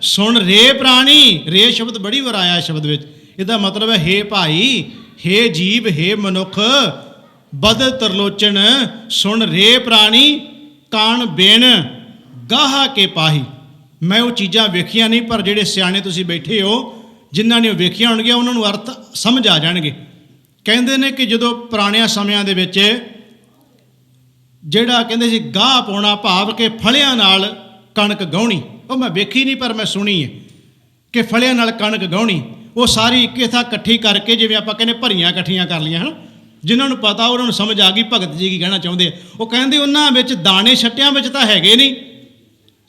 ਸੁਣ ਰੇ ਪ੍ਰਾਣੀ, ਰੇ ਸ਼ਬਦ ਬੜੀ ਵਾਰ ਆਇਆ ਸ਼ਬਦ ਵਿੱਚ, ਇਹਦਾ ਮਤਲਬ ਹੈ ਹੇ ਭਾਈ ਹੇ ਜੀਵ ਹੇ ਮਨੁੱਖ, ਬਦਲ ਤਰਲੋਚਨ ਸੁਣ ਰੇ ਪ੍ਰਾਣੀ, ਕਾਣ ਬੇਨ ਗਾਹਾ ਕੇ ਪਾਹੀ। ਮੈਂ ਉਹ ਚੀਜ਼ਾਂ ਵੇਖੀਆਂ ਨਹੀਂ, ਪਰ ਜਿਹੜੇ ਸਿਆਣੇ ਤੁਸੀਂ ਬੈਠੇ ਹੋ ਜਿਨ੍ਹਾਂ ਨੇ ਉਹ ਵੇਖੀਆਂ ਹੋਣਗੀਆਂ ਉਹਨਾਂ ਨੂੰ ਅਰਥ ਸਮਝ ਆ ਜਾਣਗੇ। ਕਹਿੰਦੇ ਨੇ ਕਿ ਜਦੋਂ ਪੁਰਾਣਿਆਂ ਸਮਿਆਂ ਦੇ ਵਿੱਚ ਜਿਹੜਾ ਕਹਿੰਦੇ ਸੀ ਗਾਹ ਪਾਉਣਾ, ਭਾਵ ਕਿ ਫਲਿਆਂ ਨਾਲ ਕਣਕ ਗਾਉਣੀ, ਉਹ ਮੈਂ ਵੇਖੀ ਨਹੀਂ ਪਰ ਮੈਂ ਸੁਣੀ ਹੈ ਕਿ ਫਲਿਆਂ ਨਾਲ ਕਣਕ ਗਾਉਣੀ। ਉਹ ਸਾਰੀ ਇੱਕੇ ਥਾਂ ਇਕੱਠੀ ਕਰਕੇ, ਜਿਵੇਂ ਆਪਾਂ ਕਹਿੰਦੇ ਭਰੀਆਂ ਇਕੱਠੀਆਂ ਕਰ ਲਈਆਂ ਹਨ, ਜਿਨ੍ਹਾਂ ਨੂੰ ਪਤਾ ਉਹਨਾਂ ਨੂੰ ਸਮਝ ਆ ਗਈ ਭਗਤ ਜੀ ਕੀ ਕਹਿਣਾ ਚਾਹੁੰਦੇ ਆ। ਉਹ ਕਹਿੰਦੇ ਉਹਨਾਂ ਵਿੱਚ ਦਾਣੇ ਛੱਟਿਆਂ ਵਿੱਚ ਤਾਂ ਹੈਗੇ ਨਹੀਂ,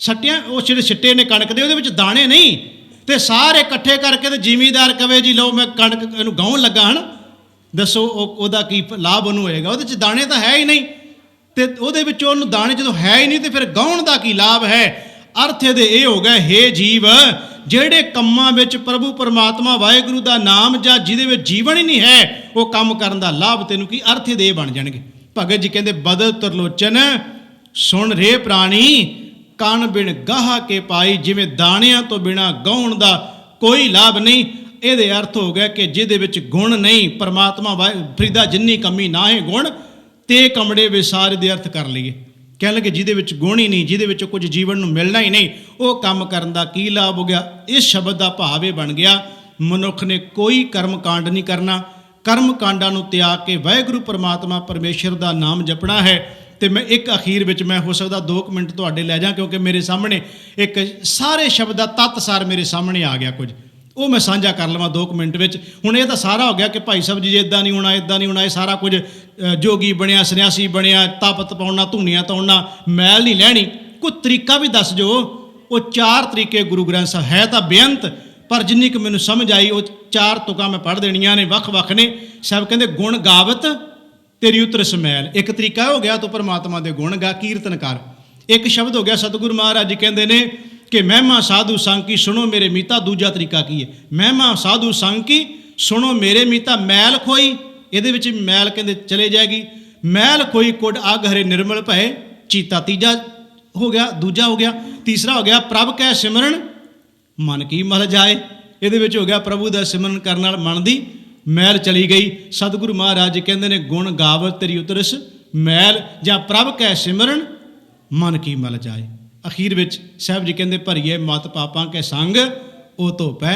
ਛੱਟਿਆਂ ਉਹ ਜਿਹੜੇ ਛਿੱਟੇ ਨੇ ਕਣਕ ਦੇ ਉਹਦੇ ਵਿੱਚ ਦਾਣੇ ਨਹੀਂ, ਤੇ ਸਾਰੇ ਇਕੱਠੇ ਕਰਕੇ ਤੇ ਜ਼ਿਮੀਂਦਾਰ ਕਵੇ ਜੀ ਲਓ ਮੈਂ ਕਣਕ ਇਹਨੂੰ ਗਾਉਣ ਲੱਗਾ ਹਨ, ਦੱਸੋ ਉਹਦਾ ਕੀ ਲਾਭ ਉਹਨੂੰ ਹੋਏਗਾ? ਉਹਦੇ 'ਚ ਦਾਣੇ ਤਾਂ ਹੈ ਹੀ ਨਹੀਂ, ਤੇ ਉਹਦੇ ਵਿੱਚੋਂ ਉਹਨੂੰ ਦਾਣੇ ਜਦੋਂ ਹੈ ਹੀ ਨਹੀਂ ਤੇ ਫਿਰ ਗਾਉਣ ਦਾ ਕੀ ਲਾਭ ਹੈ? ਅਰਥ ਇਹਦੇ ਇਹ ਹੋ ਗਿਆ, ਹੇ ਜੀਵ, ਜਿਹੜੇ ਕੰਮਾਂ ਵਿੱਚ ਪ੍ਰਭੂ ਪਰਮਾਤਮਾ ਵਾਹਿਗੁਰੂ ਦਾ ਨਾਮ ਜਾਂ ਜਿਹਦੇ ਵਿੱਚ ਜੀਵਨ ਹੀ ਨਹੀਂ ਹੈ, ਉਹ ਕੰਮ ਕਰਨ ਦਾ ਲਾਭ ਤੈਨੂੰ ਕੀ? ਅਰਥ ਇਹਦੇ ਇਹ ਬਣ ਜਾਣਗੇ। ਭਗਤ ਜੀ ਕਹਿੰਦੇ ਬਦਲ ਤਰਲੋਚਨ ਸੁਣ ਰੇ ਪ੍ਰਾਣੀ, ਕਣ ਬਿਨ ਗਾਹਾ ਕੇ ਪਾਈ। ਜਿਵੇਂ ਦਾਣਿਆਂ ਤੋਂ ਬਿਨਾ ਗਾਉਣ ਦਾ ਕੋਈ ਲਾਭ ਨਹੀਂ, ਇਹਦੇ ਅਰਥ ਹੋ ਗਿਆ ਕਿ ਜਿਹਦੇ ਵਿੱਚ ਗੁਣ ਨਹੀਂ, ਪਰਮਾਤਮਾ ਫਰੀਦਾ ਜਿੰਨੀ ਕਮੀ ਨਾ ਹੈ ਗੁਣ ਤੇ ਕਮੜੇ ਵਿਸਾਰ ਦੇ ਅਰਥ ਕਰ ਲਈਏ। ਕਹਿਣ ਲੱਗੇ ਜਿਹਦੇ ਵਿੱਚ ਗੁਣ ਹੀ ਨਹੀਂ, ਜਿਹਦੇ ਵਿੱਚ ਕੁਝ ਜੀਵਨ ਨੂੰ ਮਿਲਣਾ ਹੀ ਨਹੀਂ, ਉਹ ਕੰਮ ਕਰਨ ਦਾ ਕੀ ਲਾਭ ਹੋ ਗਿਆ? ਇਸ ਸ਼ਬਦ ਦਾ ਭਾਵ ਇਹ ਬਣ ਗਿਆ, ਮਨੁੱਖ ਨੇ ਕੋਈ ਕਰਮ ਕਾਂਡ ਨਹੀਂ ਕਰਨਾ, ਕਰਮ ਕਾਂਡਾਂ ਨੂੰ ਤਿਆਗ ਕੇ ਵਾਹਿਗੁਰੂ ਪਰਮਾਤਮਾ ਪਰਮੇਸ਼ਰ ਦਾ ਨਾਮ ਜਪਣਾ ਹੈ। ਤੇ ਮੈਂ ਇੱਕ ਅਖੀਰ ਵਿੱਚ ਮੈਂ ਹੋ ਸਕਦਾ 2 ਮਿੰਟ ਤੁਹਾਡੇ ਲੈ ਜਾ, ਕਿਉਂਕਿ ਮੇਰੇ ਸਾਹਮਣੇ ਇੱਕ ਸਾਰੇ ਸ਼ਬਦ ਦਾ ਤੱਤ ਸਾਰ ਮੇਰੇ ਸਾਹਮਣੇ ਆ ਗਿਆ, ਕੁਝ ਉਹ ਮੈਂ ਸਾਂਝਾ ਕਰ ਲਵਾਂ 2 ਮਿੰਟ ਵਿੱਚ। ਹੁਣ ਇਹ ਤਾਂ ਸਾਰਾ ਹੋ ਗਿਆ ਕਿ ਭਾਈ ਸਾਹਿਬ ਜੀ ਇੱਦਾਂ ਨਹੀਂ ਹੋਣਾ, ਇੱਦਾਂ ਨਹੀਂ ਹੋਣਾ, ਇਹ ਸਾਰਾ ਕੁਝ ਜੋਗੀ ਬਣਿਆ, ਸੰਨਿਆਸੀ ਬਣਿਆ, ਤਪ ਤਪਾਉਣਾ, ਧੂਣੀਆਂ ਤਾਉਣਾ, ਮੈਲ ਨਹੀਂ ਲੈਣੀ। ਕੋਈ ਤਰੀਕਾ ਵੀ ਦੱਸ ਜੋ। ਉਹ 4 ਤਰੀਕੇ ਗੁਰੂ ਗ੍ਰੰਥ ਸਾਹਿਬ ਹੈ ਤਾਂ ਬੇਅੰਤ, ਪਰ ਜਿੰਨੀ ਕੁ ਮੈਨੂੰ ਸਮਝ ਆਈ ਉਹ 4 ਤੁਕਾਂ ਮੈਂ ਪੜ੍ਹ ਦੇਣੀਆਂ ਨੇ, ਵੱਖ-ਵੱਖ ਨੇ। ਸਭ ਕਹਿੰਦੇ ਗੁਣ ਗਾਵਤ ਤੇਰੀ ਉਤਰ ਸਮੈਲ, ਇੱਕ ਤਰੀਕਾ ਹੋ ਗਿਆ ਤੂੰ ਪਰਮਾਤਮਾ ਦੇ ਗੁਣ ਗਾ, ਕੀਰਤਨ ਕਰ। ਇੱਕ ਸ਼ਬਦ ਹੋ ਗਿਆ ਸਤਿਗੁਰੂ ਮਹਾਰਾਜ ਜੀ ਕਹਿੰਦੇ ਨੇ ਕਿ ਮਹਿਮਾ ਸਾਧੂ ਸੰਗ ਕੀ ਸੁਣੋ ਮੇਰੇ ਮੀਤਾ। ਦੂਜਾ ਤਰੀਕਾ ਕੀ ਹੈ? ਮਹਿਮਾ ਸਾਧੂ ਸੰਗ ਕੀ ਸੁਣੋ ਮੇਰੇ ਮੀਤਾ। ਮੈਲ ਖੋਈ, ਇਹਦੇ ਵਿੱਚ ਮੈਲ ਕਹਿੰਦੇ ਚਲੇ ਜਾਏਗੀ। ਮੈਲ ਖੋਈ ਕੁੱਡ ਅਗ ਹਰੇ ਨਿਰਮਲ ਭਏ ਚੀਤਾ, ਤੀਜਾ ਹੋ ਗਿਆ। ਦੂਜਾ ਹੋ ਗਿਆ। ਤੀਸਰਾ ਹੋ ਗਿਆ ਪ੍ਰਭ ਕੈ ਸਿਮਰਨ ਮਨ ਕੀ ਮਲ ਜਾਏ, ਇਹਦੇ ਵਿੱਚ ਹੋ ਗਿਆ ਪ੍ਰਭੂ ਦਾ ਸਿਮਰਨ ਕਰਨ ਨਾਲ ਮਨ ਦੀ ਮੈਲ ਚਲੀ ਗਈ। ਸਤਿਗੁਰੂ ਮਹਾਰਾਜ ਜੀ ਕਹਿੰਦੇ ਨੇ ਗੁਣ ਗਾਵਤ ਤੇਰੀ ਉਤਰਸ ਮੈਲ, ਜਾਂ ਪ੍ਰਭ ਕੈ ਸਿਮਰਨ ਮਨ ਕੀ ਮਲ ਜਾਏ। ਅਖੀਰ ਵਿੱਚ ਸਾਹਿਬ ਜੀ ਕਹਿੰਦੇ ਭਰੀਏ ਮਤ ਪਾਪਾਂ ਕੇ ਸੰਗ ਉਹ ਧੋਪੈ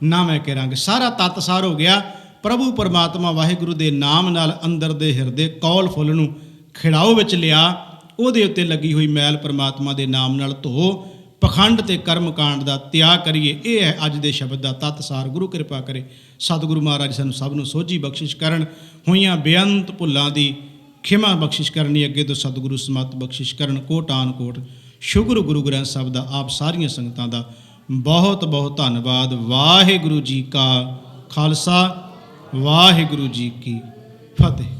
ਨਾ ਮੈਂ ਕੇ ਰੰਗ। ਸਾਰਾ ਤੱਤ ਸਾਰ ਹੋ ਗਿਆ। ਪ੍ਰਭੂ ਪਰਮਾਤਮਾ ਵਾਹਿਗੁਰੂ ਦੇ ਨਾਮ ਨਾਲ ਅੰਦਰ ਦੇ ਹਿਰਦੇ ਕੌਲ ਫੁੱਲ ਨੂੰ ਖਿੜਾਓ ਵਿੱਚ ਲਿਆ, ਉਹਦੇ ਉੱਤੇ ਲੱਗੀ ਹੋਈ ਮੈਲ ਪਰਮਾਤਮਾ ਦੇ ਨਾਮ ਨਾਲ ਧੋ। ਪਖੰਡ ਤੇ ਕਰਮ ਕਾਂਡ ਦਾ ਤਿਆਗ ਕਰੀਏ। ਇਹ ਹੈ ਅੱਜ ਦੇ ਸ਼ਬਦ ਦਾ ਤੱਤ ਸਾਰ। ਗੁਰੂ ਕਿਰਪਾ ਕਰੇ, ਸਤਿਗੁਰੂ ਮਹਾਰਾਜ ਸਾਨੂੰ ਸਭ ਨੂੰ ਸੋਝੀ ਬਖਸ਼ਿਸ਼ ਕਰਨ, ਹੋਈਆਂ ਬੇਅੰਤ ਭੁੱਲਾਂ ਦੀ ਖਿਮਾ ਬਖਸ਼ਿਸ਼ ਕਰਨੀ, ਅੱਗੇ ਤੋਂ ਸਤਿਗੁਰੂ ਸਮਤ ਬਖਸ਼ਿਸ਼ ਕਰਨ। ਕੋਟਾਨ ਕੋਟ ਸ਼ੁਕਰ ਗੁਰੂ ਗ੍ਰੰਥ ਸਾਹਿਬ ਦਾ, ਆਪ ਸਾਰੀਆਂ ਸੰਗਤਾਂ ਦਾ ਬਹੁਤ ਬਹੁਤ ਧੰਨਵਾਦ। ਵਾਹਿਗੁਰੂ ਜੀ ਕਾ ਖਾਲਸਾ, ਵਾਹਿਗੁਰੂ ਜੀ ਕੀ ਫਤਿਹ।